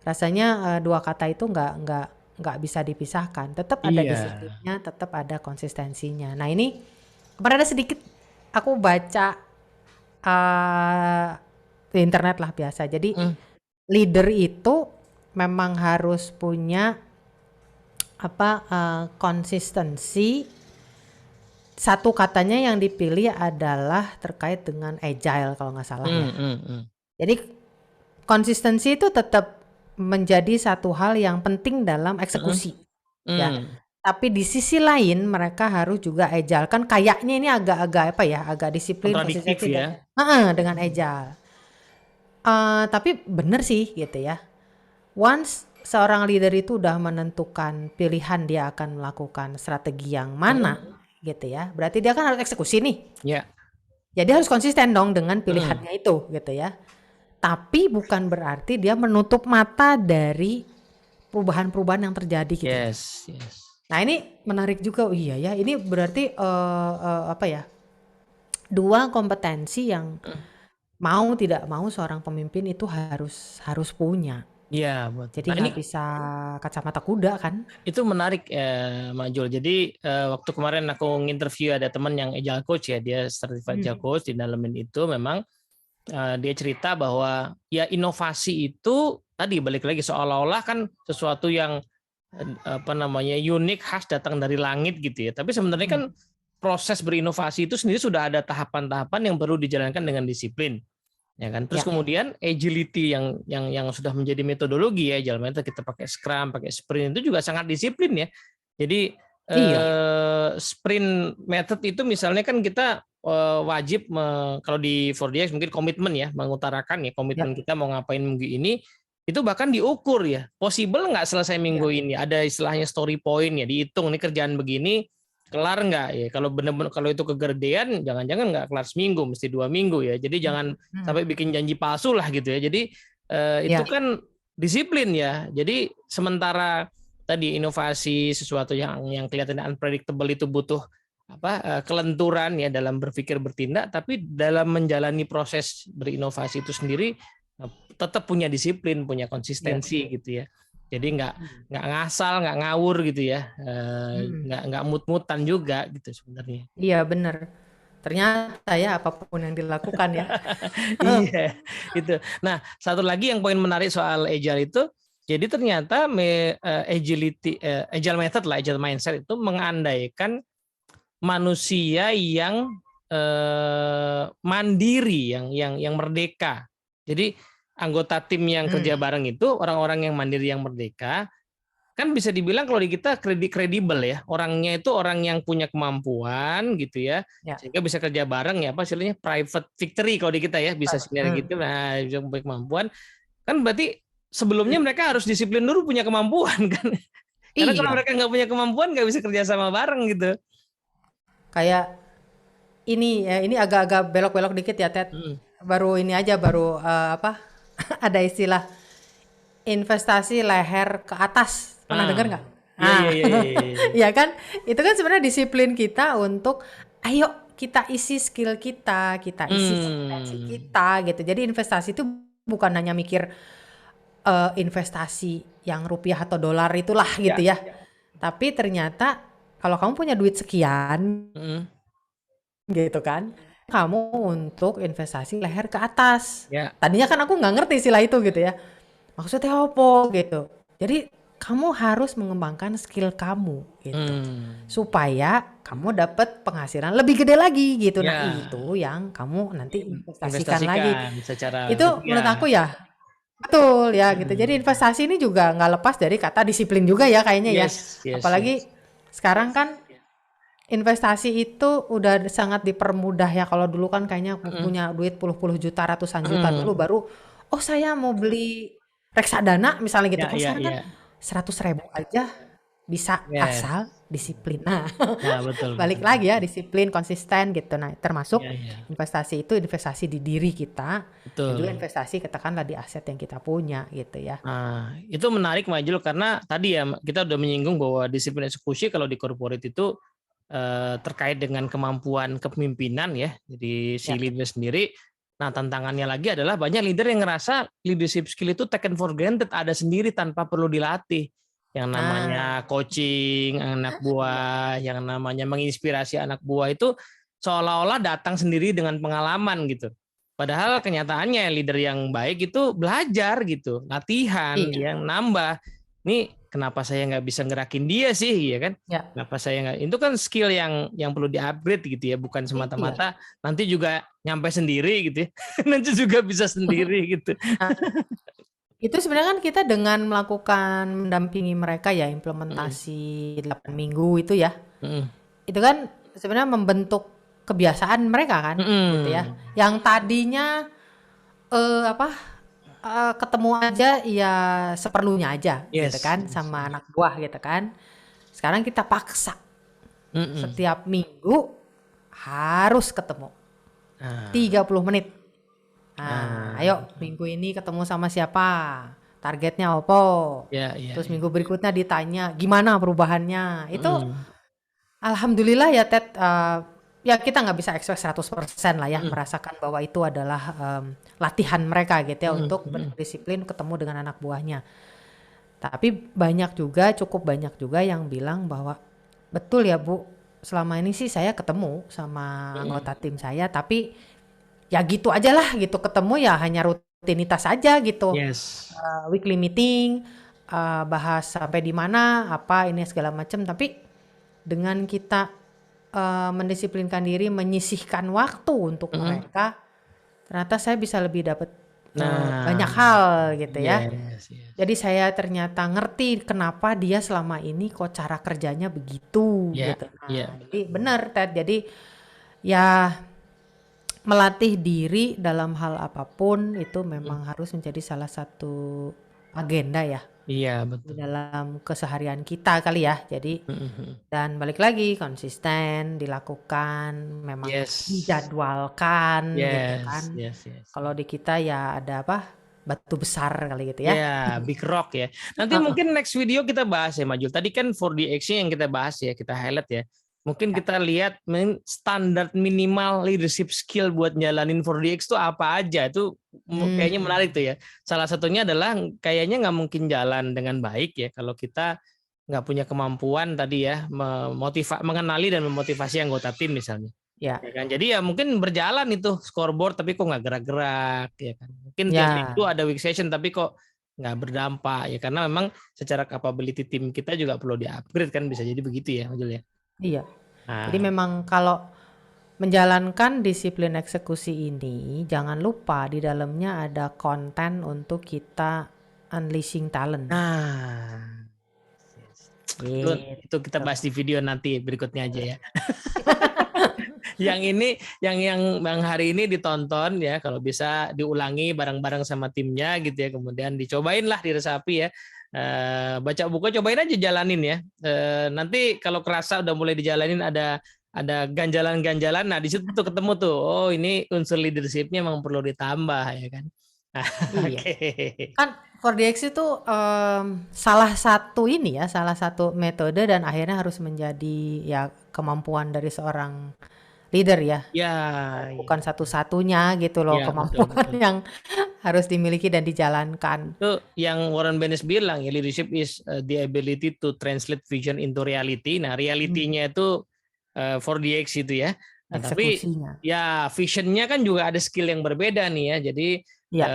Rasanya 2 kata itu nggak bisa dipisahkan. Tetap ada Iya. disiplinnya, tetap ada konsistensinya. Nah ini kemarin ada sedikit aku baca eh di internet lah biasa. Jadi Mm. leader itu memang harus punya apa konsistensi. Satu katanya yang dipilih adalah terkait dengan agile kalau nggak salah ya. Mm, mm, mm. Jadi konsistensi itu tetap menjadi satu hal yang penting dalam Mm, eksekusi ya. mm. Tapi di sisi lain mereka harus juga agile. Kan kayaknya ini agak-agak apa ya, agak disiplin, Kontradiktif konsistensi dan ya. dengan agile. Tapi bener sih gitu ya. Once seorang leader itu udah menentukan pilihan dia akan melakukan strategi yang Mm. mana gitu ya. Berarti dia kan harus eksekusi nih. Ya. Jadi harus konsisten dong dengan Mm. pilihannya itu gitu ya. Tapi bukan berarti dia menutup mata dari perubahan-perubahan yang terjadi gitu loh. Yes, yes. Nah ini menarik juga, oh iya ya, ini berarti apa ya, dua kompetensi yang Mm. mau tidak mau seorang pemimpin itu harus harus punya. Iya, betul. Jadi Nah, ini nggak bisa kacamata kuda kan? itu menarik ya, Mak Jul. Jadi waktu kemarin aku nginterview ada teman yang agile coach ya, dia certified agile coach di dalamin itu memang dia cerita bahwa ya inovasi itu tadi balik lagi seolah-olah kan sesuatu yang apa namanya unik khas datang dari langit gitu ya. Tapi sebenarnya kan proses berinovasi itu sendiri sudah ada tahapan-tahapan yang perlu dijalankan dengan disiplin. Ya kan, terus Ya, kemudian agility yang sudah menjadi metodologi ya, agile method kita pakai scrum, pakai sprint itu juga sangat disiplin ya. Jadi iya, sprint method itu misalnya kan kita wajib kalau di 4DX mungkin komitmen ya, mengutarakan ya komitmen ya, kita mau ngapain minggu ini, itu bahkan diukur ya, possible nggak selesai minggu ya. ini, ada istilahnya story point ya, dihitung nih kerjaan begini kelar nggak ya, kalau benar-benar kalau itu kegerdean jangan-jangan nggak kelar seminggu, mesti 2 minggu ya, jadi jangan sampai bikin janji palsu lah gitu ya. Jadi itu Ya, kan disiplin ya. Jadi sementara tadi inovasi sesuatu yang kelihatan unpredictable itu butuh kelenturan ya dalam berpikir bertindak, tapi dalam menjalani proses berinovasi itu sendiri tetap punya disiplin, punya ya. konsistensi gitu ya. Jadi nggak ngasal, nggak ngawur gitu ya, nggak mut-mutan juga gitu sebenarnya. Iya bener. Ternyata ya apapun yang dilakukan ya. Iya, itu. Nah, satu lagi yang poin menarik soal agile itu, jadi ternyata agile method lah, agile mindset itu mengandaikan manusia yang mandiri, yang merdeka. Jadi anggota tim yang kerja bareng itu orang-orang yang mandiri, yang merdeka. Kan bisa dibilang kalau di kita kredibel ya, orangnya itu orang yang punya kemampuan gitu ya, Ya. sehingga bisa kerja bareng ya, apa istilahnya private victory kalau di kita ya, bisa sinergi gitu, nah bisa punya kemampuan, kan berarti sebelumnya mereka harus disiplin dulu punya kemampuan kan, karena kalau Iya, mereka nggak punya kemampuan nggak bisa kerja sama bareng gitu. kayak ini ya, ini agak-agak belok-belok dikit ya, Ted. Hmm. Baru ini aja, baru apa? Ada istilah investasi leher ke atas. Pernah dengar nggak? Iya Ah, iya iya iya. ya kan? Itu kan sebenarnya disiplin kita untuk, ayo kita isi skill kita isi kompetensi Hmm. kita gitu. Jadi investasi itu bukan hanya mikir investasi yang rupiah atau dolar itulah gitu ya. Tapi ternyata kalau kamu punya duit sekian Hmm. gitu kan, kamu untuk investasi leher ke atas. Ya. Tadinya kan aku nggak ngerti istilah itu gitu ya. Maksudnya apa gitu. Jadi kamu harus mengembangkan skill kamu gitu. Supaya kamu dapat penghasilan lebih gede lagi gitu. Nah, Ya. itu yang kamu nanti investasikan lagi. Investasikan secara Itu menurut rupiah. aku ya betul ya gitu. Jadi investasi ini juga nggak lepas dari kata disiplin juga ya kayaknya ya. Yes, yes, Apalagi yes. sekarang kan investasi itu udah sangat dipermudah ya. Kalau dulu kan kayaknya punya duit puluh-puluh juta, ratusan juta dulu baru, oh saya mau beli reksadana misalnya gitu. Ya, Kalau ya, sekarang kan ya. 100.000 aja bisa Yes. asal disiplin. Nah, Nah, betul, balik betul. lagi ya disiplin, konsisten gitu. Nah, termasuk Ya, ya. investasi itu investasi di diri kita dan juga Betul. investasi katakanlah di aset yang kita punya gitu ya. Nah, itu menarik Majul karena tadi ya kita udah menyinggung bahwa disiplin eksekusi kalau di corporate itu terkait dengan kemampuan kepemimpinan ya. Jadi si Ya. leader sendiri. Nah, tantangannya lagi adalah banyak leader yang ngerasa leadership skill itu taken for granted, ada sendiri tanpa perlu dilatih. Yang namanya Nah, coaching anak buah, yang namanya menginspirasi anak buah itu seolah-olah datang sendiri dengan pengalaman gitu. Padahal kenyataannya leader yang baik itu belajar gitu, latihan, iya, yang nambah. Nih kenapa saya nggak bisa ngerakin dia sih, ya kan? ya, Kenapa saya nggak? Itu kan skill yang perlu di-upgrade gitu ya, bukan iya. semata-mata nanti juga nyampe sendiri gitu ya, nanti juga bisa sendiri gitu. Nah, itu sebenarnya kan kita dengan melakukan mendampingi mereka ya Mm, implementasi 8 minggu itu ya. mm, Itu kan sebenarnya membentuk kebiasaan mereka kan gitu ya. mm. Yang tadinya apa ketemu aja ya seperlunya aja gitu Yes, kan yes, sama yes. anak buah gitu kan. Sekarang kita paksa Mm-mm. setiap minggu harus ketemu. Ah, 30 menit. ah, Ayo minggu ini ketemu sama siapa? Targetnya apa? ya, ya, Terus ya. minggu berikutnya ditanya gimana perubahannya. Itu Mm, alhamdulillah ya Ted, ya kita nggak bisa expect 100% lah ya mm, merasakan bahwa itu adalah latihan mereka gitu ya mm, untuk mm. berdisiplin ketemu dengan anak buahnya. Tapi banyak juga, cukup banyak juga yang bilang bahwa betul ya Bu, selama ini sih saya ketemu sama Mm. anggota tim saya, tapi ya gitu aja lah gitu, ketemu ya hanya rutinitas aja gitu. Yes. Weekly meeting, bahas sampai di mana, apa ini segala macam, tapi dengan kita mendisiplinkan diri, menyisihkan waktu untuk Mm. mereka, ternyata saya bisa lebih dapat banyak Nah, hal gitu ya. yes, yes. Jadi saya ternyata ngerti kenapa dia selama ini kok cara kerjanya begitu Ya, gitu. ya, Nah, jadi benar-benar. benar Ted. Jadi ya melatih diri dalam hal apapun itu Mm. memang harus menjadi salah satu agenda ya Iya, di betul. dalam keseharian kita kali ya. Jadi Mm-mm. dan balik lagi konsisten dilakukan, memang Yes, dijadwalkan gitu kan. yes, yes, yes. Kalau di kita ya ada apa? Batu besar kali gitu ya. Ya, Big Rock ya. Nanti Heeh, mungkin next video kita bahas ya, Majul. Tadi kan 4DX yang kita bahas ya, kita highlight ya. Mungkin ya. kita lihat standar minimal leadership skill buat jalanin 4DX itu apa aja. Itu kayaknya menarik Hmm, tuh ya. Salah satunya adalah kayaknya nggak mungkin jalan dengan baik ya kalau kita nggak punya kemampuan tadi ya mengenali dan memotivasi anggota tim misalnya. ya, Ya kan, jadi ya mungkin berjalan itu scoreboard tapi kok nggak gerak-gerak ya kan. Mungkin tiap minggu ya, ada week session tapi kok nggak berdampak ya karena memang secara capability tim kita juga perlu di-upgrade kan bisa jadi begitu ya, Majul ya. iya. Jadi Nah, memang kalau menjalankan disiplin eksekusi ini, jangan lupa di dalamnya ada konten untuk kita unleashing talent. nah, itu itu kita Gitu. bahas di video nanti berikutnya aja ya. Yang ini yang hari ini ditonton ya kalau bisa diulangi bareng-bareng sama timnya gitu ya kemudian dicobain lah diresapi ya. Baca buku cobain aja jalanin ya. Nanti kalau kerasa udah mulai dijalanin ada ganjalan-ganjalan nah di situ tuh ketemu tuh oh ini unsur leadershipnya memang perlu ditambah ya kan. Iya. Oke. Kan 4DX itu salah satu ini ya, salah satu metode dan akhirnya harus menjadi ya kemampuan dari seorang leader ya. Ya, ya, Bukan satu-satunya gitu loh ya betul kemampuan betul. yang harus dimiliki dan dijalankan. Itu yang Warren Bennis bilang ya leadership is the ability to translate vision into reality. Nah, Hmm, realitinya itu 4DX itu ya. Nah, tapi eksekusinya. ya visionnya kan juga ada skill yang berbeda nih ya. Jadi Iya,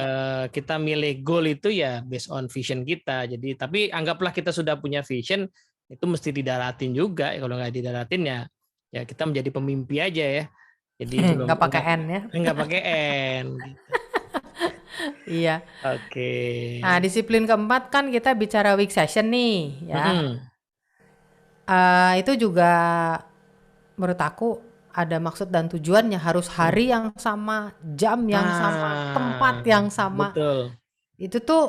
kita milih goal itu ya based on vision kita. Jadi tapi anggaplah kita sudah punya vision itu mesti didaratin juga. Kalau nggak didaratin ya ya kita menjadi pemimpi aja ya. Jadi belum nggak pakai N ya. nggak pakai N gitu. Iya. Oke. Nah, disiplin keempat kan kita bicara week session nih ya. Mm-mm. Itu juga menurut aku ada maksud dan tujuannya harus hari yang sama, jam yang sama, tempat Nah, yang sama. betul. Itu tuh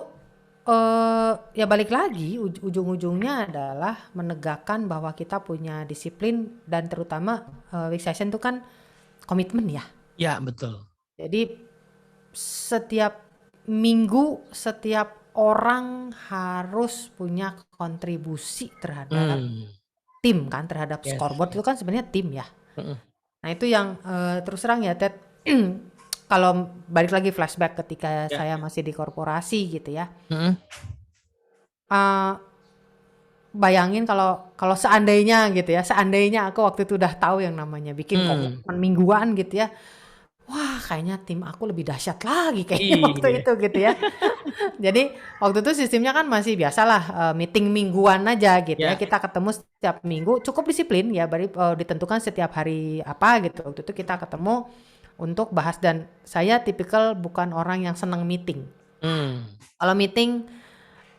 ya balik lagi ujung-ujungnya adalah menegakkan bahwa kita punya disiplin dan terutama week session itu kan komitmen ya. Ya, betul. Jadi setiap minggu setiap orang harus punya kontribusi terhadap Hmm. tim kan, terhadap Yes, scoreboard itu yes. kan sebenarnya tim ya. Mm-mm. Nah itu yang terus terang ya Ted, kalau balik lagi flashback ketika Ya. saya masih di korporasi gitu ya. Mm-mm. eh, Bayangin kalau kalau seandainya gitu ya, seandainya aku waktu itu udah tahu yang namanya bikin Hmm. komitmen mingguan gitu ya. Wah, kayaknya tim aku lebih dahsyat lagi kayaknya waktu Iya. itu gitu ya. Jadi waktu itu sistemnya kan masih biasalah meeting mingguan aja gitu ya. Ya. Kita ketemu setiap minggu, cukup disiplin ya, bari ditentukan setiap hari apa gitu. Waktu itu kita ketemu untuk bahas dan saya tipikal bukan orang yang senang meeting. Hmm. Kalau meeting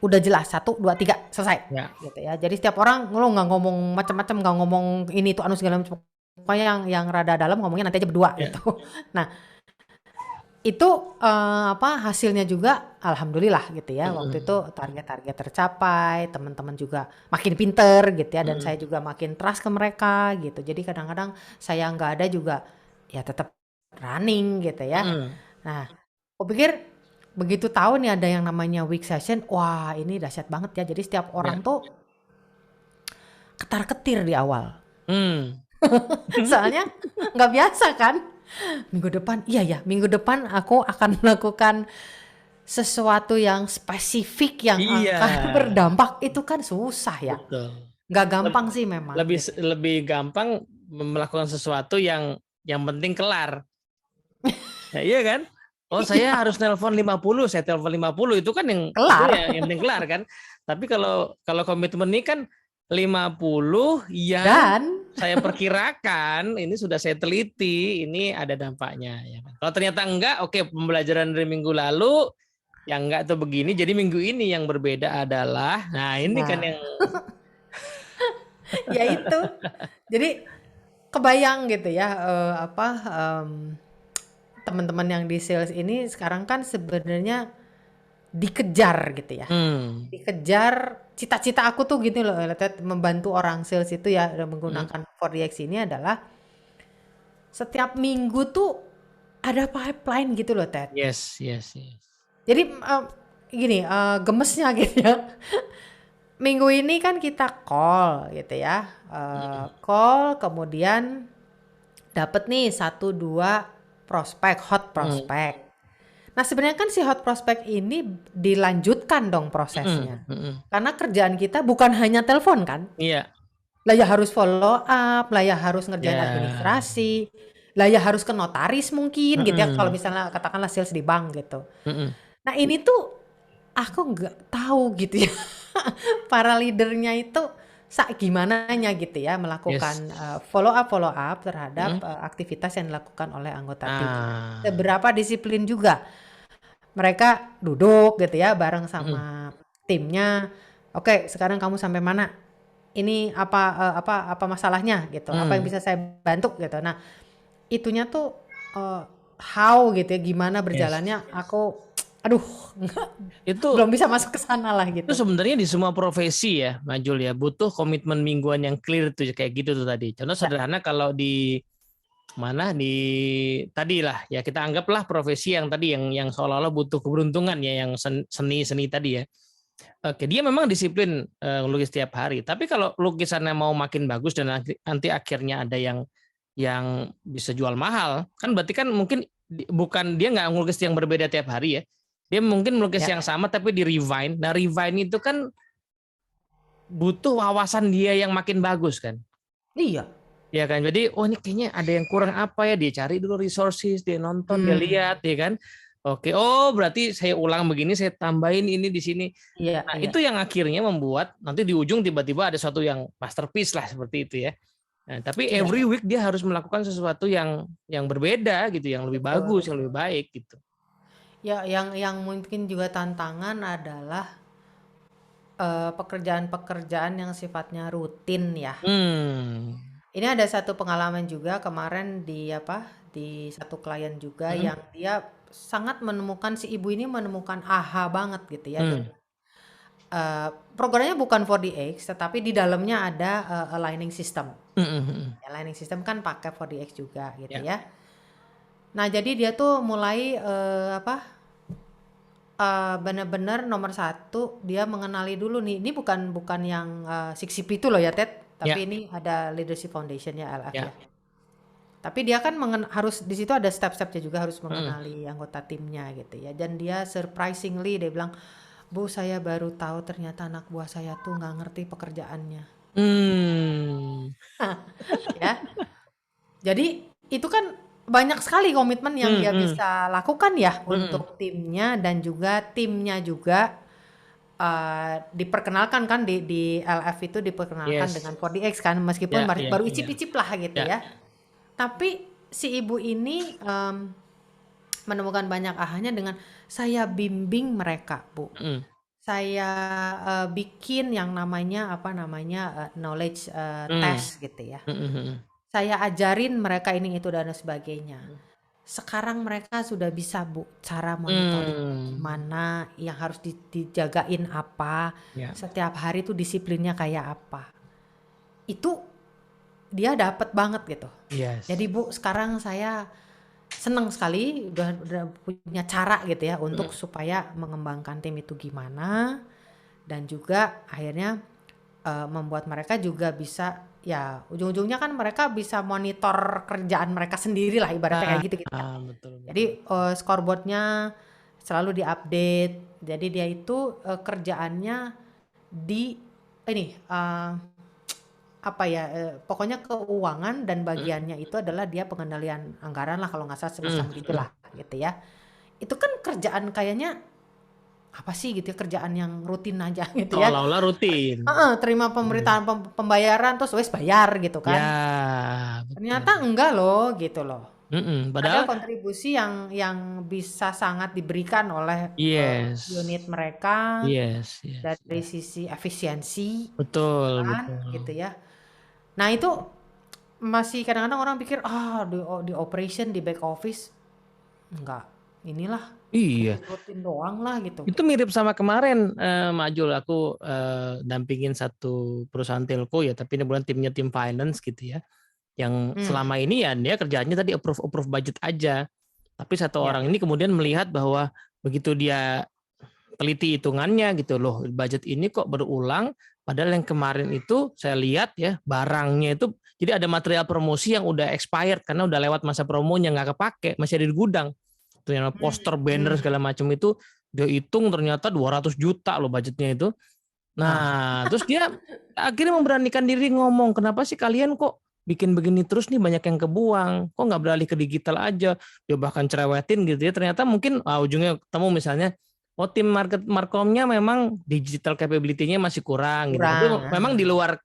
udah jelas 1, 2, 3 selesai Ya. gitu ya. Jadi setiap orang lo nggak ngomong macam-macam, nggak ngomong ini tuh anu segala macam. Pokoknya yang rada dalam ngomongnya nanti aja berdua Ya. gitu. Nah, itu apa hasilnya juga alhamdulillah gitu ya. Waktu itu Mm-mm. target-target tercapai, teman-teman juga makin pinter gitu ya dan saya Mm-mm. juga makin trust ke mereka gitu. Jadi kadang-kadang saya nggak ada juga ya tetap running gitu ya. Mm-mm. Nah, aku pikir begitu tahu nih ada yang namanya week session, wah ini dahsyat banget ya. Jadi setiap Ya. orang tuh ketar-ketir di awal. Hmm. Soalnya nggak biasa kan. Minggu depan, iya ya, minggu depan aku akan melakukan sesuatu yang spesifik yang Iya, akan berdampak. Itu kan susah ya. betul. Nggak gampang Leb- sih memang Lebih gitu. lebih gampang melakukan sesuatu yang penting kelar. Ya, iya kan? Oh, saya Iya, harus nelpon 50, saya telepon 50 itu kan itu kelar. yang penting kelar kan. Tapi kalau kalau komitmen ini kan 50 yang Dan saya perkirakan, ini sudah saya teliti, ini ada dampaknya ya kan. Kalau ternyata enggak, oke, pembelajaran dari minggu lalu yang enggak tuh begini, jadi minggu ini yang berbeda adalah, nah ini kan nah, yang ya itu. Jadi kebayang gitu ya, teman-teman yang di sales ini sekarang kan sebenarnya dikejar gitu ya. hmm, Dikejar cita-cita aku tuh gitu loh, Ted, membantu orang sales itu ya hmm, menggunakan 4DX ini adalah setiap minggu tuh ada pipeline gitu loh, Ted. yes, yes, yes. Jadi gini, gemesnya gitu ya. Minggu ini kan kita call gitu ya. Hmm, Call kemudian dapat nih satu dua prospek, hot hmm, prospek. Nah, sebenarnya kan si hot prospect ini dilanjutkan dong hmm, prosesnya. hmm. Karena kerjaan kita bukan hanya telepon kan. Iya, Lah ya harus follow up, lah ya harus ngerjain ya. administrasi, lah ya harus ke notaris mungkin gitu ya kalau Mm-mm. misalnya katakanlah sales di bank gitu. Mm-mm. Nah, ini tuh aku nggak tahu gitu ya. Para leadernya itu gimananya gitu ya Yes. melakukan follow up terhadap Mm-mm. aktivitas yang dilakukan oleh anggota timnya. Ah. Seberapa disiplin juga mereka duduk gitu ya bareng Mm-mm. sama timnya. Oke, sekarang kamu sampai mana? Ini apa masalahnya gitu? Apa yang Mm. bisa saya bantu gitu? Nah, itunya tuh how gitu ya, gimana Yes. berjalannya? Aku, aduh, Itu belum bisa masuk ke sana lah itu gitu. sebenarnya di semua profesi ya, Majul ya, butuh komitmen mingguan yang clear tuh kayak gitu tuh tadi. Contoh Ya, sederhana kalau di mana di tadi lah ya kita anggaplah profesi yang tadi yang seolah-olah butuh keberuntungan ya yang seni tadi ya. Oke, dia memang disiplin lukis setiap hari. Tapi kalau lukisannya mau makin bagus dan nanti akhirnya ada yang bisa jual mahal, kan berarti kan mungkin bukan dia nggak ngelukis yang berbeda tiap hari ya. Dia mungkin melukis ya, yang sama tapi di refine. Nah, refine itu kan butuh wawasan dia yang makin bagus kan. iya. Ya kan. Jadi, oh ini kayaknya ada yang kurang apa ya, dia cari dulu resources, dia nonton, dia Hmm, lihat ya kan. Oke, oh berarti saya ulang begini, saya tambahin ini di sini. iya, Nah, iya. itu yang akhirnya membuat nanti di ujung tiba-tiba ada sesuatu yang masterpiece lah seperti itu ya. Nah, tapi Iya, every week dia harus melakukan sesuatu yang berbeda gitu, yang lebih bagus, betul. yang lebih baik gitu. Ya, yang mungkin juga tantangan adalah pekerjaan-pekerjaan yang sifatnya rutin ya. Hmm. Ini ada satu pengalaman juga kemarin di satu klien juga Hmm. yang dia sangat menemukan si ibu ini menemukan aha banget gitu ya. Jadi Hmm. programnya bukan 4DX tetapi di dalamnya ada aligning system. Hmm. Aligning system kan pakai 4DX juga gitu Ya. ya. Nah, jadi dia tuh mulai bener-bener nomor satu dia mengenali dulu nih. Ini bukan yang 6CP itu loh ya Ted, Ya. tapi ini ada Leadership Foundation ya LF ya. Ya. Tapi dia kan harus di situ ada step-stepnya juga harus Hmm. mengenali anggota timnya gitu ya. Dan dia surprisingly dia bilang, "Bu, saya baru tahu ternyata anak buah saya tuh nggak ngerti pekerjaannya." Hmm. Ya. Jadi itu kan banyak sekali komitmen yang Hmm. dia Hmm. bisa lakukan ya Hmm. untuk timnya dan juga timnya juga diperkenalkan kan di LF itu diperkenalkan Yes. dengan 4DX kan meskipun Ya. baru Ya. baru Ya. icip-icip lah gitu Ya. ya. Tapi si ibu ini menemukan banyak ahanya dengan saya bimbing mereka, Bu. Hmm. Saya bikin yang namanya knowledge Hmm. test gitu ya. Hmm. Hmm. Saya ajarin mereka ini itu dan sebagainya. Sekarang mereka sudah bisa Bu cara monitoring Hmm. gimana, yang harus dijagain apa, Ya. setiap hari tuh disiplinnya kayak apa. Itu dia dapat banget gitu. Yes. Jadi Bu sekarang saya seneng sekali udah punya cara gitu ya untuk supaya mengembangkan tim itu gimana, dan juga akhirnya membuat mereka juga bisa ya ujung-ujungnya kan mereka bisa monitor kerjaan mereka sendiri lah ibaratnya kayak gitu gitu ya. Betul Jadi betul. scoreboardnya selalu diupdate. Jadi dia itu kerjaannya di ini apa ya pokoknya keuangan dan bagiannya itu adalah dia pengendalian anggaran lah kalau nggak salah semacam gitulah gitu ya. Itu kan kerjaan kayaknya apa sih gitu ya, kerjaan yang rutin aja gitu ya. Seolah-olah rutin. Terima pemberitaan pembayaran terus wes bayar gitu Ya, kan. betul. Ternyata enggak loh gitu loh. Ada Padahal kontribusi yang bisa sangat diberikan oleh yes. unit mereka Yes, yes, dari yes. sisi efisiensi Betul, kan betul. gitu ya. Nah itu masih kadang-kadang orang pikir di operation di back office enggak inilah Iya. rutin-rutin doang lah gitu. Itu mirip sama kemarin, Majul, aku dampingin satu perusahaan telco ya, tapi ini bukan timnya tim finance gitu ya. Yang Hmm, selama ini ya dia kerjaannya tadi approve budget aja. Tapi satu ya. orang ini kemudian melihat bahwa begitu dia teliti hitungannya gitu loh, budget ini kok berulang, padahal yang kemarin itu saya lihat ya barangnya itu jadi ada material promosi yang udah expired karena udah lewat masa promonya nggak kepake, masih ada di gudang. Ternyata Hmm, poster, banner hmm. segala macam itu dia hitung ternyata 200 juta loh budgetnya itu. Nah, Nah, terus dia akhirnya memberanikan diri ngomong, kenapa sih kalian kok bikin begini terus nih, banyak yang kebuang, kok nggak beralih ke digital aja. Dia bahkan cerewetin gitu ya, ternyata mungkin ujungnya ketemu misalnya, oh tim markomnya memang digital capability-nya masih kurang gitu, tapi kurang. memang di luar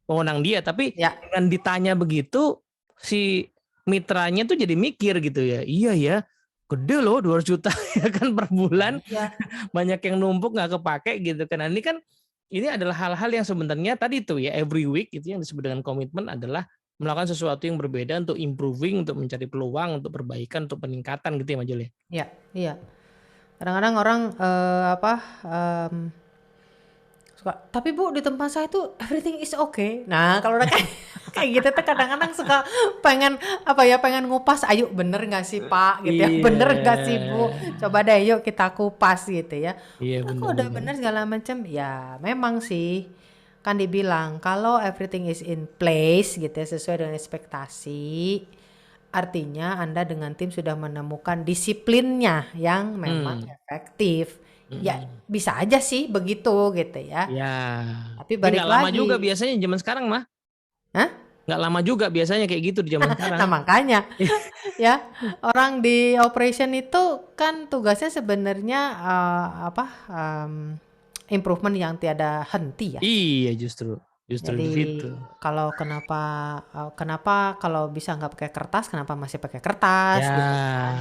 wewenang dia, tapi Ya, dengan ditanya begitu si mitranya tuh jadi mikir gitu ya, iya ya gede loh 200 juta ya kan per bulan, iya. banyak yang numpuk nggak kepake gitu kan. Nah, ini kan ini adalah hal-hal yang sebenarnya tadi itu ya every week itu yang disebut dengan komitmen adalah melakukan sesuatu yang berbeda untuk improving, untuk mencari peluang, untuk perbaikan, untuk peningkatan gitu ya Majul ya. Iya, iya. Kadang-kadang orang apa suka, tapi Bu di tempat saya tuh everything is okay. Nah kalau udah kayak kayak gitu tuh kadang-kadang suka pengen apa ya pengen ngupas. Ayo bener nggak sih Pak gitu ya, bener nggak sih Bu? Iya, Coba deh yuk kita kupas gitu ya. iya Nah kok udah benar-benar. bener segala macam ya memang sih kan dibilang kalau everything is in place gitu ya sesuai dengan ekspektasi. Artinya Anda dengan tim sudah menemukan disiplinnya yang memang Hmm. efektif. Ya bisa aja sih begitu gitu ya. Ya, Tapi tapi balik nggak lama juga lagi. biasanya zaman sekarang mah. Hah? Nggak lama juga biasanya kayak gitu di zaman sekarang. Nah makanya ya orang di operation itu kan tugasnya sebenarnya apa improvement yang tiada henti ya. Iya justru, justru di Jadi situ. kalau kenapa kalau bisa nggak pakai kertas, kenapa masih pakai kertas gitu Ya, kan?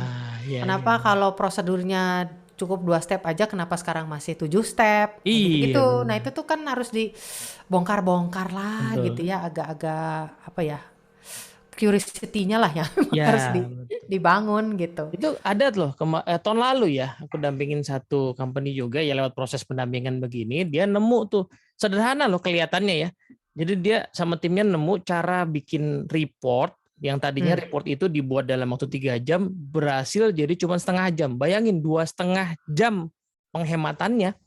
ya, ya. Kenapa kalau prosedurnya cukup 2 step aja, kenapa sekarang masih 7 step? Nah Iya gitu-gitu. Nah benar, itu tuh kan harus dibongkar-bongkar lah gitu betul. ya, agak-agak apa ya, curiosity-nya lah yang harus Ya, dibangun gitu. itu ada loh tahun lalu ya aku dampingin satu company juga ya lewat proses pendampingan begini dia nemu tuh sederhana loh kelihatannya ya, jadi dia sama timnya nemu cara bikin report yang tadinya Hmm. report itu dibuat dalam waktu 3 jam berhasil jadi cuma setengah jam, bayangin 2,5 jam penghematannya.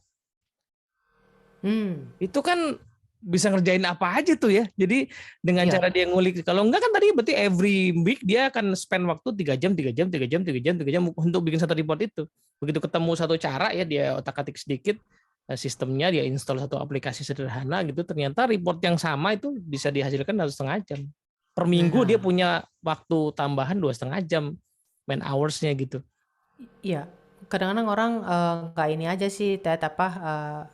Hmm. Itu kan bisa ngerjain apa aja tuh ya. Jadi dengan Iya. cara dia ngulik, kalau enggak kan tadi berarti every week dia akan spend waktu 3 jam, 3 jam, 3 jam, 3 jam, 3 jam untuk bikin satu report itu. Begitu ketemu satu cara ya dia otak-atik sedikit sistemnya, dia install satu aplikasi sederhana gitu, ternyata report yang sama itu bisa dihasilkan dalam setengah jam. Per minggu dia Nah, punya waktu tambahan 2,5 jam man hours-nya gitu. iya. Kadang-kadang orang nggak ini aja sih, apa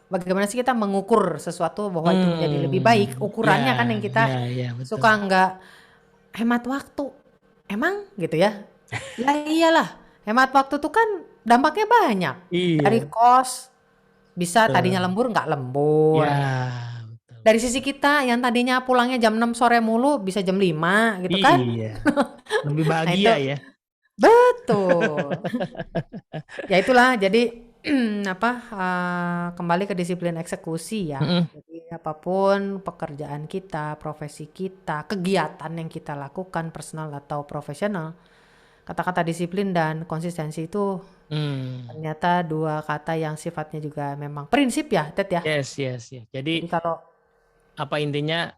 bagaimana sih kita mengukur sesuatu bahwa itu menjadi lebih baik? Ya, Ukurannya kan yang kita ya, ya betul. suka nggak hemat waktu. Emang gitu ya? Ya iyalah, hemat waktu tuh kan dampaknya banyak. Dari Iya, kos, bisa tadinya betul. lembur nggak lembur. Ya, betul. Dari sisi kita yang tadinya pulangnya jam 6 sore mulu bisa jam 5 gitu kan. Iya, lebih Nah itu bahagia ya. betul. Ya itulah jadi apa kembali ke disiplin eksekusi ya. Mm-mm. Jadi apapun pekerjaan kita, profesi kita, kegiatan yang kita lakukan personal atau profesional, Kata-kata disiplin dan konsistensi itu ternyata dua kata yang sifatnya juga memang prinsip ya, Ted ya. Yes. Jadi Jadi kalau apa intinya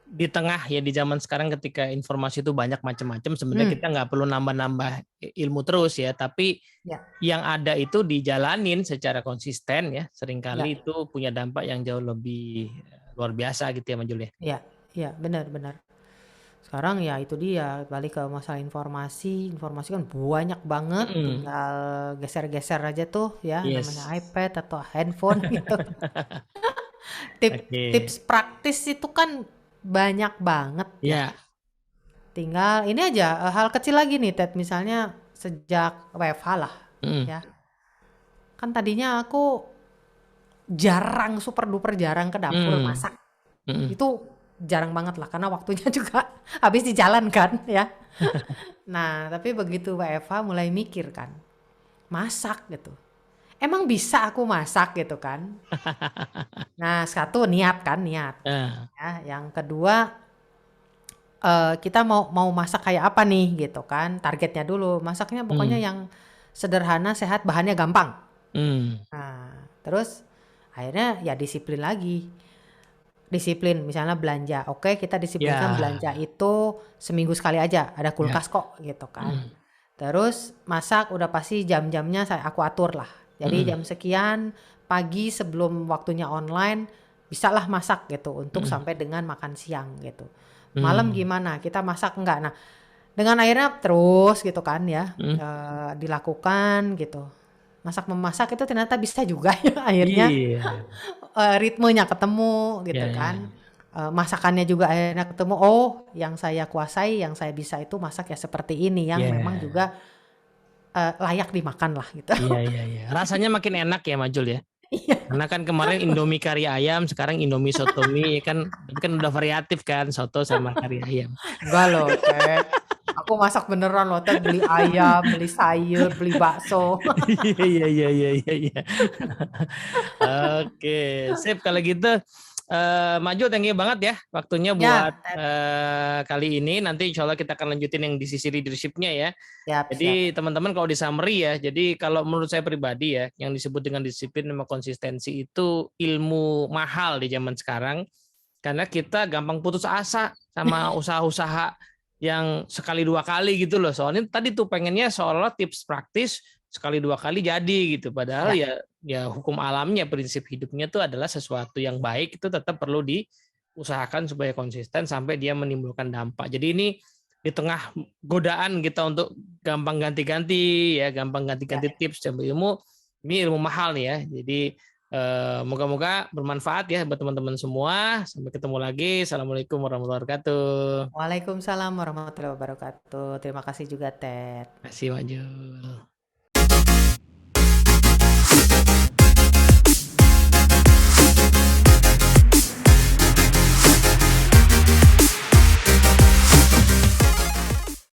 di tengah ya di zaman sekarang ketika informasi itu banyak macam-macam, sebenarnya kita nggak perlu nambah-nambah ilmu terus ya, tapi ya, yang ada itu dijalanin secara konsisten ya, seringkali ya, itu punya dampak yang jauh lebih luar biasa gitu ya, Majul ya. ya, benar-benar. Sekarang ya itu dia, balik ke masalah informasi kan banyak banget, tinggal geser-geser aja tuh ya, namanya Yes. iPad atau handphone gitu. Oke. Tips praktis itu kan banyak banget ya. Ya. Tinggal ini aja hal kecil lagi nih Ted, misalnya sejak WFH lah ya. Kan tadinya aku super duper jarang ke dapur masak. Itu jarang banget lah karena waktunya juga habis di jalan kan ya. Nah, tapi begitu WFH mulai mikir kan, masak gitu. Emang bisa aku masak gitu kan? Nah, satu niat. Ya, yang kedua kita mau masak kayak apa nih gitu kan? Targetnya dulu. Masaknya pokoknya yang sederhana, sehat, bahannya gampang. Nah, terus akhirnya ya disiplin lagi. Disiplin misalnya belanja. Oke, kita disiplinkan belanja itu seminggu sekali aja. Ada kulkas kok gitu kan. Terus masak udah pasti jam-jamnya aku atur lah. Jadi jam sekian pagi sebelum waktunya online bisalah masak gitu untuk sampai dengan makan siang gitu. Malam gimana? Kita masak enggak? Nah, dengan akhirnya terus gitu kan ya dilakukan gitu. Masak-memasak itu ternyata bisa juga ya akhirnya. Ritmenya ketemu gitu kan. Masakannya juga akhirnya ketemu. Oh, yang saya kuasai, yang saya bisa itu masak ya seperti ini yang memang juga layak dimakan lah gitu. Iya. Rasanya makin enak ya Majul ya. Iya. Karena kan kemarin Indomie kari ayam, sekarang Indomie soto mie kan, tapi kan udah variatif kan soto sama kari ayam. Enggak loh, Ted. Aku masak beneran loh, Ted. Beli ayam, beli sayur, beli bakso. Iya. Oke, sip kalau gitu. Maju, thank you banget ya waktunya buat kali ini. Nanti insya Allah kita akan lanjutin yang di sisi leadership-nya ya. Jadi teman-teman kalau di summary ya, jadi kalau menurut saya pribadi ya, yang disebut dengan disiplin sama konsistensi itu ilmu mahal di zaman sekarang. Karena kita gampang putus asa sama usaha-usaha yang sekali dua kali gitu loh. Soalnya tadi tuh pengennya seolah-olah tips praktis sekali dua kali jadi gitu. Padahal ya hukum alamnya, prinsip hidupnya itu adalah sesuatu yang baik itu tetap perlu diusahakan supaya konsisten sampai dia menimbulkan dampak. Jadi ini di tengah godaan kita untuk gampang ganti-ganti ya, gampang ganti-ganti tips dan ilmu, ini ilmu mahal nih ya. Jadi moga-moga bermanfaat ya buat teman-teman semua. Sampai ketemu lagi. Assalamualaikum warahmatullahi wabarakatuh. Waalaikumsalam warahmatullahi wabarakatuh. Terima kasih juga, Ted. Terima kasih, Majul.